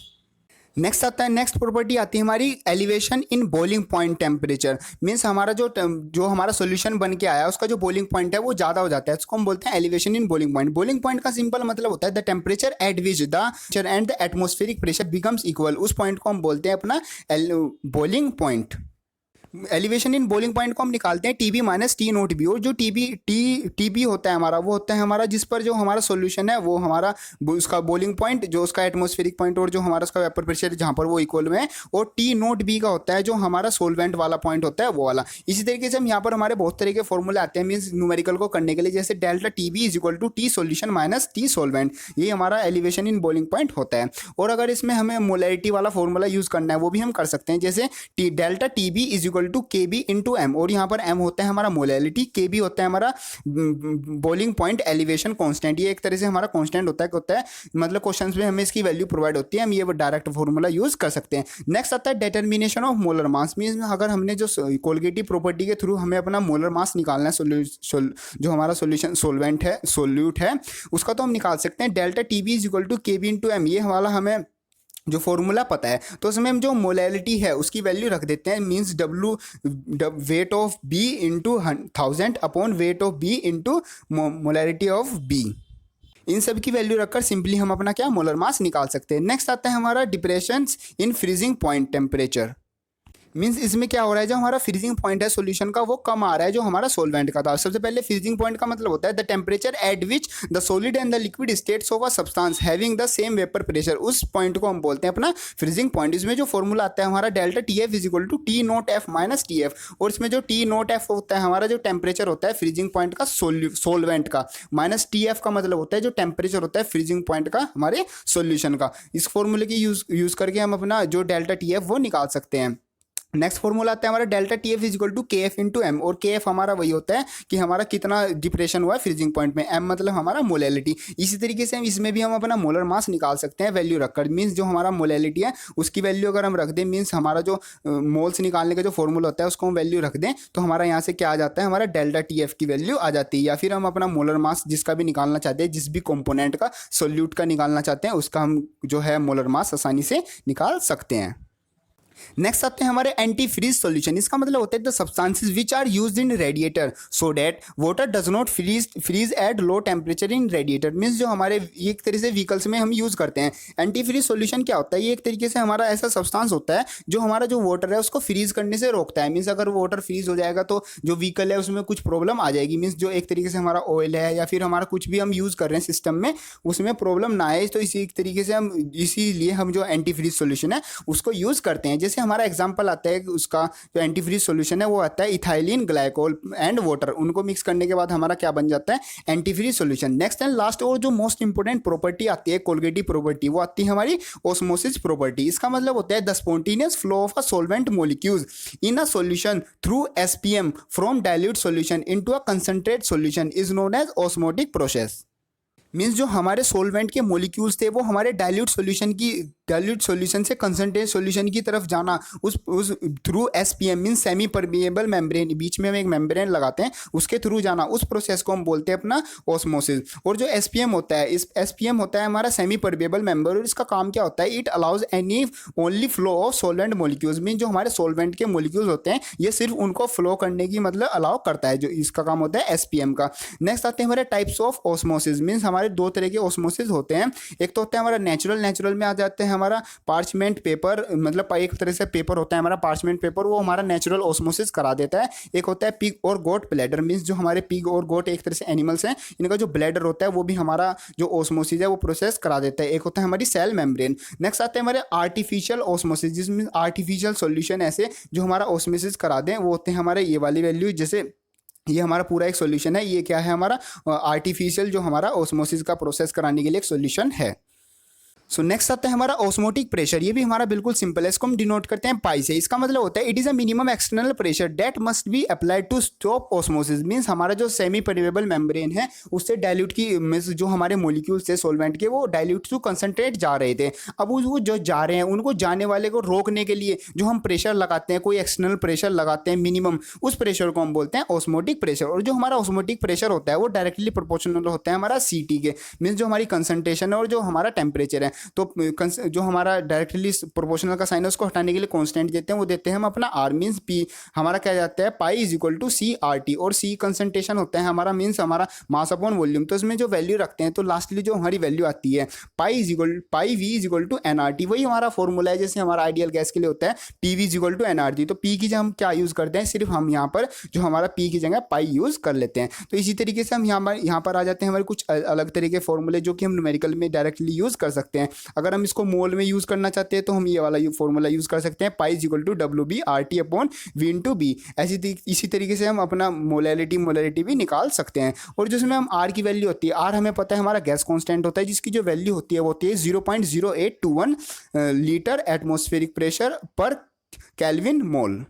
नेक्स्ट आता है, नेक्स्ट प्रॉपर्टी आती है हमारी elevation in boiling point temperature. Means हमारा जो हमारा सॉल्यूशन बन के आया उसका जो बॉइलिंग पॉइंट है वो ज़्यादा हो जाता है, उसको हम बोलते हैं elevation in boiling point. Boiling point का सिंपल मतलब होता है the temperature at which the and the atmospheric pressure becomes equal. उस पॉइंट को हम बोलते हैं अपना boiling point. Elevation in boiling point को हम निकालते हैं T B minus T naught B. और जो टी बी होता है हमारा वो होता है हमारा जिस पर जो हमारा सॉल्यूशन है वो हमारा उसका बॉइलिंग पॉइंट जो उसका एटमॉस्फेरिक पॉइंट और जो हमारा उसका वेपर प्रेशर जहाँ पर वो इक्वल में है, और टी नोट बी का होता है जो हमारा सोलवेंट वाला पॉइंट होता है वो वाला। इसी तरीके से हम यहाँ पर हमारे बहुत तरह के फॉर्मूले आते हैं मीन्स न्यूमेरिकल को करने के लिए, जैसे delta T B is equal to T solution minus T solvent. ये हमारा एलिवेशन इन बॉइलिंग पॉइंट होता है। और अगर इसमें हमें मोलैरिटी वाला फॉर्मूला यूज करना है वो भी हम कर सकते हैं, जैसे delta T B is equal to K B to M. और यहाँ पर एम होता है हमारा मोलैरिटी, के बी होता है हमारा बॉइलिंग पॉइंट एलिवेशन कांस्टेंट। ये एक तरह से हमारा कांस्टेंट होता है मतलब क्वेश्चंस में हमें इसकी वैल्यू प्रोवाइड होती है, हम ये डायरेक्ट फॉर्मूला यूज कर सकते हैं। नेक्स्ट आता है determination of molar mass. Means अगर हमने जो कोलगेटिव प्रॉपर्टी के थ्रू हमें अपना मोलर मास निकालना है, जो हमारा सॉल्यूशन सोल्यूट है उसका, तो हम निकाल सकते हैं delta T B is equal to K B into M. ये हमारा हमें जो फॉर्मूला पता है तो उसमें हम जो मोलैरिटी है उसकी वैल्यू रख देते हैं, means W weight of B into 1000 upon weight of B into molarity of B. इन सब की वैल्यू रखकर सिंपली हम अपना क्या मोलर मास निकाल सकते हैं। नेक्स्ट आता है हमारा depressions in freezing point temperature. Means इसमें क्या हो रहा है, जो हमारा फ्रीजिंग पॉइंट है सॉल्यूशन का वो कम आ रहा है जो हमारा सॉल्वेंट का था। सबसे पहले फ्रीजिंग पॉइंट का मतलब होता है the temperature at which the solid and the liquid states of a substance having the same vapour pressure. उस पॉइंट को हम बोलते हैं अपना फ्रीजिंग पॉइंट। इसमें जो फॉर्मूला आता है हमारा delta T F is equal to T naught F minus T F. और इसमें जो टी नोट एफ होता है हमारा जो टेम्परेचर होता है फ्रीजिंग पॉइंट का सॉल्वेंट का, माइनस टी एफ का मतलब होता है जो टेम्परेचर होता है फ्रीजिंग पॉइंट का हमारे सॉल्यूशन का। इस फॉर्मूले की यूज करके हम अपना जो डेल्टा टी एफ वो निकाल सकते हैं। नेक्स्ट फॉर्मूला आता है हमारा delta T F is equal to K F into M. और के एफ हमारा वही होता है कि हमारा कितना डिप्रेशन हुआ है फ्रीजिंग पॉइंट में, एम मतलब हमारा मोलैलिटी। इसी तरीके से इसमें भी हम अपना मोलर मास निकाल सकते हैं वैल्यू रखकर। मीन्स जो हमारा मोलैलिटी है उसकी वैल्यू अगर हम रख दें, मीन्स हमारा जो मोल्स निकालने का जो फॉर्मूला होता है उसको हम वैल्यू रख दें, तो हमारा यहाँ से क्या आ जाता है, हमारा डेल्टा टी एफ की वैल्यू आ जाती है। या फिर हम अपना मोलर मास जिसका भी निकालना चाहते हैं, जिस भी कंपोनेंट का सोल्यूट का निकालना चाहते हैं, उसका हम जो है मोलर मास आसानी से निकाल सकते हैं। नेक्स्ट आते हैं हमारे एंटी फ्रीज सॉल्यूशन। इसका मतलब होता है the substances which are used in radiator so that water does not freeze at low temperature in radiator. Means जो हमारे एक तरीके से व्हीकल्स में हम यूज़ करते हैं। एंटी फ्रीज सॉल्यूशन क्या होता है, ये एक तरीके से हमारा ऐसा सब्सटेंस होता है जो हमारा जो वाटर है उसको फ्रीज करने से रोकता है। मीन्स अगर वाटर फ्रीज हो जाएगा तो जो व्हीकल है उसमें कुछ प्रॉब्लम आ जाएगी। मीन्स जो एक तरीके से हमारा ऑयल है या फिर हमारा कुछ भी हम यूज़ कर रहे हैं सिस्टम में उसमें प्रॉब्लम ना आए, तो इसी तरीके से हम इसीलिए हम जो एंटी फ्रीज सॉल्यूशन है उसको यूज़ करते हैं। जैसे हमारा एग्जांपल आता है कि उसका जो एंटीफ्रीज सॉल्यूशन है वो आता है इथाइलिन ग्लाइकोल एंड वाटर, उनको मिक्स करने के बाद हमारा क्या बन जाता है, antifreeze solution. Next and last और जो मोस्ट इंपोर्टेंट प्रॉपर्टी आती है कोलगेटिव प्रॉपर्टी, वो आती है हमारी ऑस्मोसिस प्रॉपर्टी। इसका मतलब होता है the spontaneous flow of a solvent molecules in a solution through SPM from dilute solution into a concentrate solution is known as osmotic process. Means जो हमारे सॉल्वेंट के मॉलिक्यूल्स थे वो हमारे डाइल्यूट सॉल्यूशन से कंसंट्रेट सॉल्यूशन की तरफ जाना, उस through SPM means semi permeable membrane, बीच में हम एक मेम्ब्रेन लगाते हैं, उसके थ्रू जाना, उस प्रोसेस को हम बोलते हैं अपना ऑस्मोसिस। और जो एसपीएम होता है, इस एसपीएम होता है हमारा सेमी परमिएबल मेम्ब्रेन, और इसका काम क्या होता है, it allows any only flow of solvent molecules. Mean जो हमारे सॉल्वेंट के मॉलिक्यूल्स होते हैं ये सिर्फ उनको फ्लो करने की मतलब अलाउ करता है, जो इसका काम होता है एसपीएम का। नेक्स्ट आते हैं हमारे टाइप्स ऑफ ऑस्मोसिस। मीन्स हमारे दो तरह के ऑस्मोसिस होते हैं, एक तो होता है हमारा नेचुरल में आ जाते हैं हमारा पार्चमेंट पेपर, मतलब एक तरह से पेपर होता है हमारा पार्चमेंट पेपर, वो हमारा नेचुरल ऑस्मोसिस करा देता है। एक होता है पिग और गोट ब्लैडर, मीन्स जो हमारे पिग और गोट एक तरह से एनिमल्स हैं, इनका जो ब्लैडर होता है वो भी हमारा जो ऑस्मोसिस है वो प्रोसेस करा देता है। एक होता है हमारी सेल मेम्ब्रेन। नेक्स्ट आते हैं हमारे आर्टिफिशियल ऑस्मोसिस, जिसमें आर्टिफिशियल सॉल्यूशन ऐसे जो हमारा ऑस्मोसिस करा दें, वो होते हैं हमारे ये वाली वैल्यू, जैसे ये हमारा पूरा एक सॉल्यूशन है, ये क्या है हमारा आर्टिफिशियल जो हमारा ऑस्मोसिस का प्रोसेस कराने के लिए एक सॉल्यूशन है। सो नेक्स्ट आता है हमारा ऑस्मोटिक प्रेशर। ये भी हमारा बिल्कुल सिंपल है, इसको हम डिनोट करते हैं पाई से। इसका मतलब होता है it is a minimum external pressure that must be applied to stop osmosis. Means हमारा जो सेमी परमेबल मेम्ब्रेन है उससे डाइल्यूट की मींस जो हमारे मॉलिक्यूल्स थे सॉल्वेंट के, वो डाइल्यूट टू कंसंट्रेट जा रहे थे। अब वो जो जा रहे हैं उनको जाने वाले को रोकने के लिए जो हम प्रेशर लगाते हैं, कोई एक्सटर्नल प्रेशर लगाते हैं मिनिमम, उस प्रेशर को हम बोलते हैं ऑस्मोटिक प्रेशर। और जो हमारा ऑस्मोटिक प्रेशर होता है वो डायरेक्टली प्रोपोर्शनल होता है हमारा सीटी के, मीन्स जो हमारी कंसंट्रेशन है और जो हमारा टेम्परेचर है। तो जो हमारा डायरेक्टली प्रोपोर्शनल का साइन है उसको हटाने के लिए कांस्टेंट देते हैं, वो देते हैं हम अपना आर, मीन्स पी हमारा क्या जाता है pi is equal to C R T, और सी कंसंट्रेशन होता है हमारा मीन्स हमारा मास अपॉन वॉल्यूम। तो इसमें जो वैल्यू रखते हैं तो लास्टली जो हमारी वैल्यू आती है pi V is equal to N R T, वही हमारा फॉर्मूला है जैसे हमारा आइडियल गैस के लिए होता है P V is equal to N R T. तो पी की जब हम क्या यूज़ करते हैं, सिर्फ हम यहाँ पर जो हमारा पी की जगह पाई यूज़ कर लेते हैं। तो इसी तरीके से हम यहाँ पर आ जाते हैं हमारे कुछ अलग तरह के फॉर्मूले जो कि हम न्यूमेरिकल में डायरेक्टली यूज़ कर सकते हैं। अगर हम इसको मोल में यूज़ करना चाहते हैं तो हम ये वाला फॉर्मूला यूज़ कर सकते हैं, pi is equal to W B R T upon V into B. इसी तरीके से हम अपना मोलैरिटी भी निकाल सकते हैं। और जिसमें हम आर की वैल्यू होती है, आर हमें पता है हमारा गैस कांस्टेंट होता है, जिसकी जो वैल्यू होती है वो होती है 0.0821 लीटर एटमॉस्फेरिक प्रेशर पर केल्विन मोल।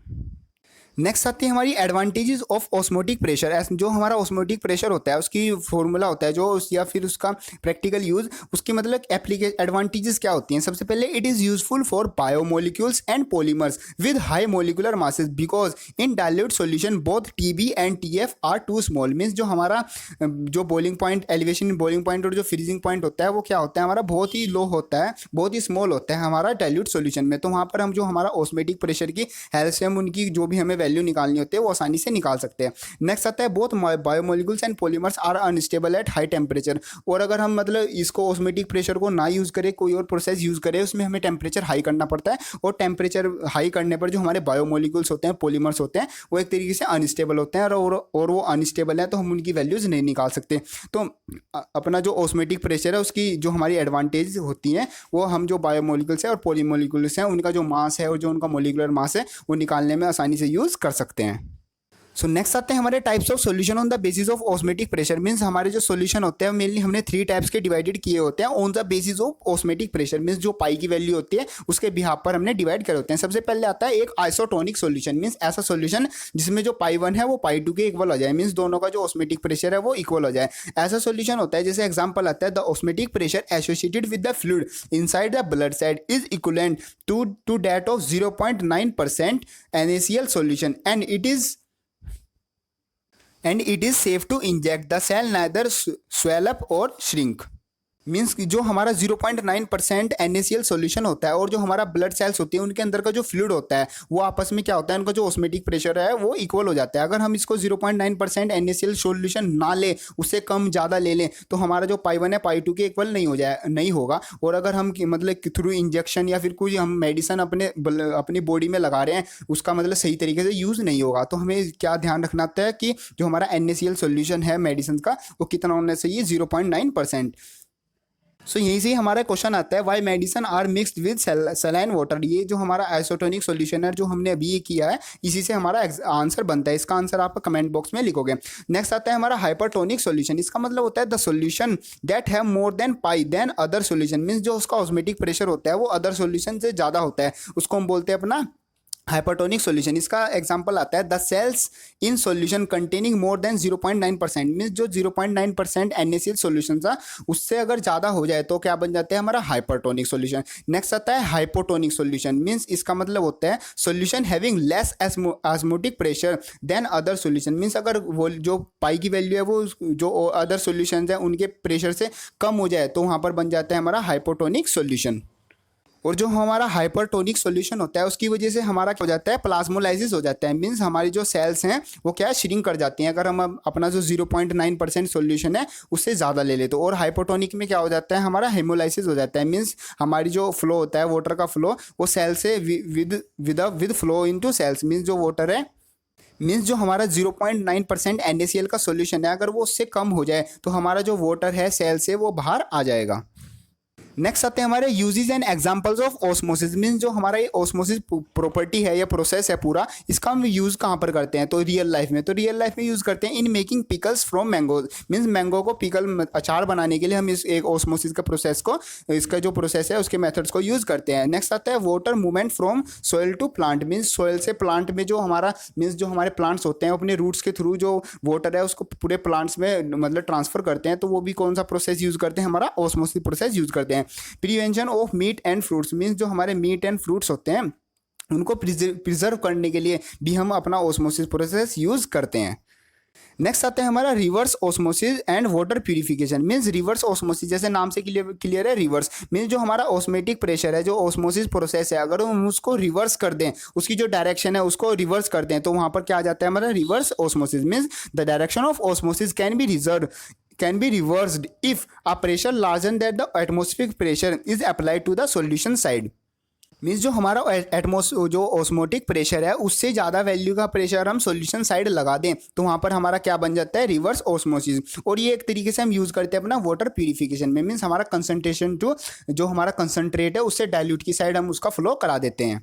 नेक्स्ट आती है हमारी एडवांटेजेस ऑफ ऑस्मोटिक प्रेशर। जो हमारा ऑस्मोटिक प्रेशर होता है उसकी फॉर्मूला होता है जो या फिर उसका प्रैक्टिकल यूज, उसकी मतलब एडवांटेजेस क्या होती हैं। सबसे पहले it is useful for biomolecules and polymers with high molecular masses because in dilute solution both TB and TF are too small. Means जो हमारा जो boiling point elevation boiling point और जो फ्रीजिंग पॉइंट होता है वो क्या होता है हमारा बहुत ही लो होता है, बहुत ही स्मॉल होता है हमारा डाइल्यूट सॉल्यूशन में। तो वहाँ पर हम जो हमारा ऑस्मोटिक प्रेशर की हेल्प से हम उनकी जो भी हमें वैल्यू निकालनी होती है वो आसानी से निकाल सकते हैं। नेक्स्ट आता है both biomolecules and polymers are unstable at high temperature. और अगर हम मतलब इसको ऑस्मोटिक प्रेशर को ना यूज़ करें, कोई और प्रोसेस यूज़ करें, उसमें हमें टेम्परेचर हाई करना पड़ता है, और टेम्परेचर हाई करने पर जो हमारे बायोमोलिक्यूल्स होते हैं, पॉलीमर्स होते हैं, वो एक तरीके से अनस्टेबल होते हैं, और वो अनस्टेबल है तो हम उनकी वैल्यूज़ नहीं निकाल सकते। तो अपना जो ऑस्मोटिक प्रेशर है उसकी जो हमारी एडवांटेज होती हैं वो हम जो बायोमोलिक्यूल्स है और पॉलीमोलिक्यूल्स हैं उनका जो मास है और जो उनका मोलिकुलर मास है वो निकालने में आसानी से यूज़ कर सकते हैं। सो नेक्स्ट आते हैं हमारे types of solution on the basis of osmotic pressure. Means हमारे जो सॉल्यूशन होते हैं मेनली हमने 3 टाइप्स के डिवाइडेड किए होते हैं on the basis of osmotic pressure. Means जो पाई की वैल्यू होती है उसके बिहाफ पर हमने डिवाइड करे होते हैं। सबसे पहले आता है एक आइसोटोनिक सॉल्यूशन। मीन्स ऐसा सॉल्यूशन जिसमें जो पाई 1 है वो पाई 2 के इक्वल हो जाए, मीन्स दोनों का जो ऑस्मेटिक प्रेशर है वो इक्वल हो जाए। ऐसा सॉल्यूशन होता है जैसे एग्जाम्पल आता है the osmotic pressure associated with the fluid inside the blood cell is equivalent to that of 0.9% NaCl solution and it is safe to inject. The cell neither swell up or shrink. Means जो हमारा 0.9% NaCl solution होता है और जो हमारा blood cells होती है उनके अंदर का जो फ्लूइड होता है वो आपस में क्या होता है, उनका जो ऑस्मेटिक प्रेशर है वो इक्वल हो जाता है। अगर हम इसको 0.9% NaCl सॉल्यूशन ना ले, उससे कम ज़्यादा ले लें तो हमारा जो पाई 1 है पाई 2 के इक्वल नहीं होगा। और अगर हम मतलब थ्रू इंजेक्शन या फिर कोई हम मेडिसिन अपनी बॉडी में लगा रहे हैं उसका मतलब सही तरीके से यूज़ नहीं होगा। तो हमें क्या ध्यान रखना होता है कि जो हमारा NaCl सॉल्यूशन है मेडिसिन का वो कितना होना चाहिए, 0.9%। सो यहीं से ही हमारा क्वेश्चन आता है why medicine are mixed with saline water. ये जो हमारा आइसोटोनिक सॉल्यूशन है जो हमने अभी ये किया है, इसी से हमारा आंसर बनता है। इसका आंसर आप कमेंट बॉक्स में लिखोगे। नेक्स्ट आता है हमारा हाइपरटोनिक सॉल्यूशन। इसका मतलब होता है the solution that have more than pi than other solution. Means जो उसका ऑस्मेटिक प्रेशर होता है वो अदर सॉल्यूशन से ज़्यादा होता है, उसको हम बोलते हैं अपना हाइपरटोनिक सॉल्यूशन। इसका एग्जांपल आता है the cells in solution containing more than 0.9%। Means जो 0.9% NaCl सॉल्यूशन था उससे अगर ज़्यादा हो जाए तो क्या बन जाता है हमारा हाइपरटोनिक सॉल्यूशन। नेक्स्ट आता है हाइपोटोनिक सॉल्यूशन। मीन्स इसका मतलब होता है solution having less osmotic pressure than other solution. Means अगर वो जो पाई की वैल्यू है वो जो अदर सॉल्यूशन है उनके प्रेशर से कम हो जाए तो वहाँ पर बन जाता है हमारा हाइपोटोनिक सॉल्यूशन। और जो हमारा हाइपरटोनिक सॉल्यूशन होता है उसकी वजह से हमारा क्या हो जाता है, प्लाज्मोलाइसिस हो जाता है। मीन्स हमारी जो सेल्स हैं वो क्या श्रिंक कर जाती हैं अगर हम अपना जो 0.9% सॉल्यूशन है उससे ज़्यादा ले ले तो। और हाइपोटोनिक में क्या हो जाता है हमारा हेमोलाइसिस हो जाता है। मीन्स हमारी जो फ्लो होता है वाटर का फ्लो वो सेल से with flow into cells. Means जो वाटर है मीन्स जो हमारा 0.9% NaCl का सॉल्यूशन है अगर वो उससे कम हो जाए तो हमारा जो वाटर है सेल से वो बाहर आ जाएगा। नेक्स्ट आते हैं हमारे uses and examples of osmosis. Means जो हमारा ये ऑस्मोसिस प्रॉपर्टी है या प्रोसेस है पूरा, इसका हम यूज़ कहाँ पर करते हैं तो रियल लाइफ में। तो रियल लाइफ में यूज़ करते हैं in making pickles from mangoes. Means mango को पिकल अचार बनाने के लिए हम इस एक ऑस्मोसिस का प्रोसेस को, इसका जो प्रोसेस है उसके मेथड्स को यूज़ करते हैं। नेक्स्ट आता है water movement from soil to plant. Means soil से प्लांट में जो हमारा मीन्स जो हमारे प्लांट्स होते हैं अपने रूट्स के थ्रू जो वाटर है उसको पूरे प्लांट्स में मतलब ट्रांसफर करते हैं, तो वो भी कौन सा प्रोसेस यूज़ करते हैं, हमारा ऑस्मोसिस प्रोसेस यूज़ करते हैं। Prevention of meat and fruits. Means जो हमारे मीट एंड फ्रूट्स होते हैं उनको प्रिजर्व करने के लिए भी हम अपना ऑस्मोसिस प्रोसेस यूज़ करते हैं। नेक्स्ट आता है हमारा reverse osmosis and water purification. Means reverse osmosis जैसे नाम से क्लियर है, रिवर्स मीन्स जो हमारा ऑस्मेटिक प्रेशर है जो ऑस्मोसिस प्रोसेस है अगर हम उसको रिवर्स कर दें, उसकी जो डायरेक्शन है उसको रिवर्स कर दें तो वहाँ पर क्या आ जाता है हमारा reverse osmosis. Means the direction of osmosis can be reversed if a pressure larger than the atmospheric pressure is applied to the solution side। Means जो हमारा जो ऑस्मोटिक प्रेशर है उससे ज़्यादा वैल्यू का प्रेशर हम सॉल्यूशन साइड लगा दें तो वहाँ पर हमारा क्या बन जाता है रिवर्स ऑस्मोसिस। और ये एक तरीके से हम यूज़ करते हैं अपना वाटर प्यूरिफिकेशन में। मीन्स हमारा कंसनट्रेशन टू जो हमारा कंसनट्रेट है उससे डाइल्यूट की साइड हम उसका फ्लो करा देते हैं।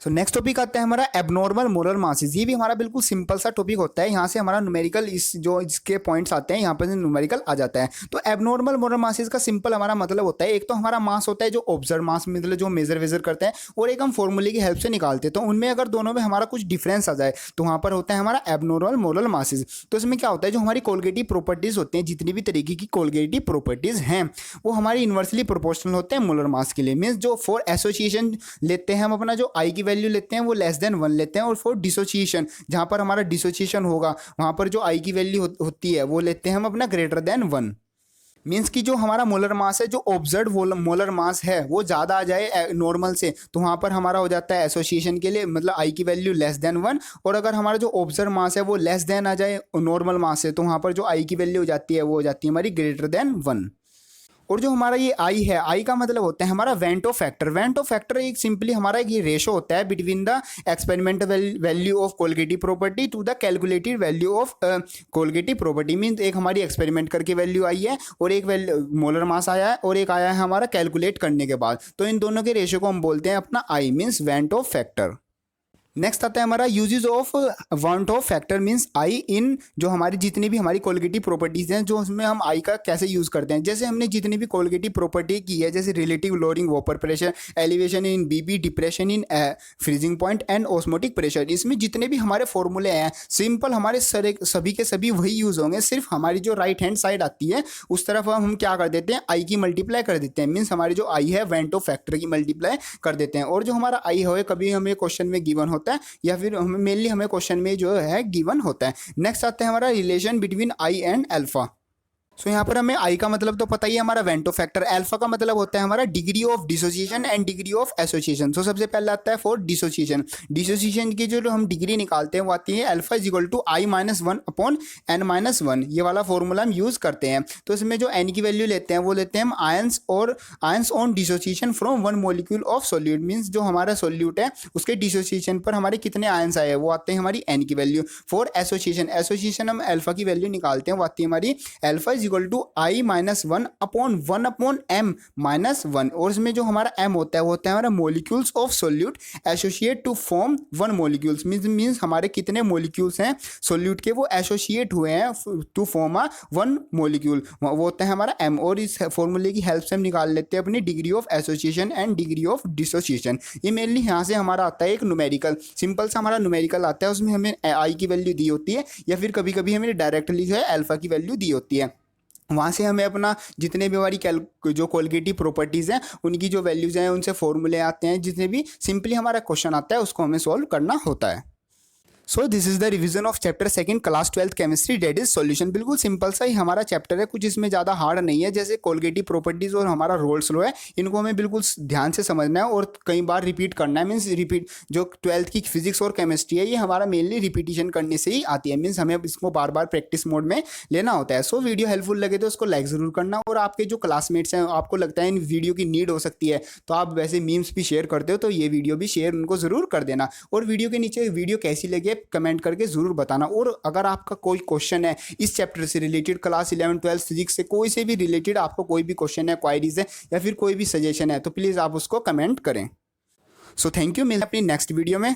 सो नेक्स्ट टॉपिक आता है हमारा एबनॉर्मल मोलर मासेस। ये भी हमारा बिल्कुल सिंपल सा टॉपिक होता है। यहाँ से हमारा न्यूमेरिकल इस जो इसके पॉइंट्स आते हैं यहाँ पर न्यूमेरिकल आ जाता है। तो एबनॉर्मल मोलर मासेस का सिंपल हमारा मतलब होता है एक तो हमारा मास होता है जो ऑब्जर्व मास मतलब जो मेजर करते हैं, और एक हम फॉर्मूले की हेल्प से निकालते हैं। तो उनमें अगर दोनों में हमारा कुछ डिफरेंस आ जाए तो वहाँ पर होता है हमारा एबनॉर्मल मोलर मासेस। तो इसमें क्या होता है जो हमारी कोलगेटिव प्रॉपर्टीज होते हैं, जितनी भी तरीके की कोलगेटिव प्रॉपर्टीज हैं वो हमारी इन्वर्सली प्रोपोर्शनल होते हैं मोलर मास के लिए। मीन्स जो फॉर एसोसिएशन लेते हैं हम अपना जो आई की वैल्यू लेते हैं वो लेस देन 1 लेते हैं, और फॉर डिसोसिएशन जहाँ पर हमारा डिसोसिएशन होगा वहाँ पर जो आई की वैल्यू होती है वो लेते हैं हम अपना ग्रेटर देन 1। मीन्स कि जो हमारा मोलर मास है जो ऑब्जर्व मोलर मास है वो ज़्यादा आ जाए नॉर्मल से तो वहाँ पर हमारा हो जाता है एसोसिएशन के लिए मतलब आई की वैल्यू लेस देन 1। और अगर हमारा जो ऑब्जर्व मास है वो लेस देन आ जाए नॉर्मल मास से तो वहाँ पर जो आई की वैल्यू हो जाती है वो हो जाती है हमारी ग्रेटर देन 1। और जो हमारा ये आई है, आई का मतलब होता है हमारा वेंटो फैक्टर। वेंटो फैक्टर एक सिंपली हमारा ये रेशो होता है between the experimental value of colligative property to the calculated value of colligative property. Means एक हमारी एक्सपेरिमेंट करके वैल्यू आई है और एक मोलर मास आया है और एक आया है हमारा कैलकुलेट करने के बाद, तो इन दोनों के रेशो को हम बोलते हैं अपना I means van't Hoff factor. Next आता है हमारा uses of van't Hoff factor means I इन जो हमारी जितनी भी हमारी कोलगेटिव प्रॉपर्टीज हैं जो उसमें हम आई का कैसे यूज़ करते हैं। जैसे हमने जितनी भी कोलगेटिव प्रॉपर्टी की है जैसे relative lowering water pressure, elevation in BP, depression in freezing point and osmotic pressure, इसमें जितने भी हमारे फॉर्मूले हैं सिंपल हमारे सभी के सभी वही यूज़ होंगे। सिर्फ हमारी जो राइट हैंड साइड आती है उस तरफ हम क्या कर देते हैं आई की मल्टीप्लाई कर देते हैं। मीन्स हमारी जो आई है वेंटो फैक्टर की मल्टीप्लाई कर देते हैं। और जो हमारा आई है कभी हमें क्वेश्चन में गिवन होता है या फिर मेनली हमें क्वेश्चन में जो है गिवन होता है। नेक्स्ट आता है हमारा relation between I and alpha. So यहाँ पर हमें आई का मतलब तो पता ही है हमारा वेंटो फैक्टर, अल्फा का मतलब होता है हमारा degree of dissociation and degree of association. So सबसे पहले आता है फॉर डिसोसिएशन। डिसोसिएशन की जो हम डिग्री निकालते हैं वो आती है alpha is equal to I minus 1 upon N minus 1। ये वाला फॉर्मूला हम यूज़ करते हैं। तो इसमें जो एन की वैल्यू लेते हैं वो लेते हैं हम आयंस और ions on dissociation from 1 molecule of solute. Means जो हमारा सोल्यूट है उसके डिसोसिएशन पर हमारे कितने आयंस आए हैं वो आते हैं हमारी एन की वैल्यू। फॉर एसोसिएशन हम अल्फा की वैल्यू निकालते हैं वो आती है हमारी alpha is equal to I minus one upon M minus one. और इसमें जो हमारा एम होता है वो होता है हमारा molecules of solute associate to form one molecules, means हमारे कितने मोलिक्यूल्स हैं सोल्यूट के वो एसोसिएट हुए हैं to form a one molecule, वो होता है हमारा एम। और इस फॉर्मूले की हेल्प से हम निकाल लेते हैं अपनी degree of association and degree of dissociation. ये मेनली यहाँ से हमारा आता है एक न्यूमेरिकल, सिंपल सा हमारा न्यूमेरिकल आता है, उसमें हमें आई की वैल्यू दी होती है या फिर कभी कभी हमें डायरेक्टली जो है अल्फा की वैल्यू दी होती है। वहाँ से हमें अपना जितने भी हमारी जो क्वालिटेटिव प्रॉपर्टीज़ हैं उनकी जो वैल्यूज़ हैं उनसे फॉर्मूले आते हैं, जितने भी सिंपली हमारा क्वेश्चन आता है उसको हमें सॉल्व करना होता है। So this is the revision of chapter second class 12th chemistry that is solution. बिल्कुल सिंपल सा ही हमारा चैप्टर है, कुछ इसमें ज़्यादा हार्ड नहीं है। जैसे कोलगेटिव प्रॉपर्टीज़ और हमारा रोल्स लॉ है, इनको हमें बिल्कुल ध्यान से समझना है और कई बार रिपीट करना है। मीन्स रिपीट जो 12th की फिजिक्स और केमिस्ट्री है ये हमारा मेनली रिपीटिशन करने से ही आती है, मीन्स हमें इसको बार बार प्रैक्टिस मोड में लेना होता है। सो वीडियो हेल्पफुल लगे तो उसको लाइक ज़रूर करना, और आपके जो क्लासमेट्स हैं आपको लगता है इन वीडियो की नीड हो सकती है तो आप वैसे मीम्स भी शेयर करते हो तो ये वीडियो भी शेयर उनको ज़रूर कर देना। और वीडियो के नीचे वीडियो कैसी लगी कमेंट करके ज़रूर बताना। और अगर आपका कोई क्वेश्चन है इस चैप्टर से रिलेटेड, क्लास 11 12 फिजिक्स से कोई से भी रिलेटेड आपको कोई भी क्वेश्चन है, क्वायरीज है या फिर कोई भी सजेशन है तो प्लीज़ आप उसको कमेंट करें। सो थैंक यू, मिलते हैं अपनी नेक्स्ट वीडियो में।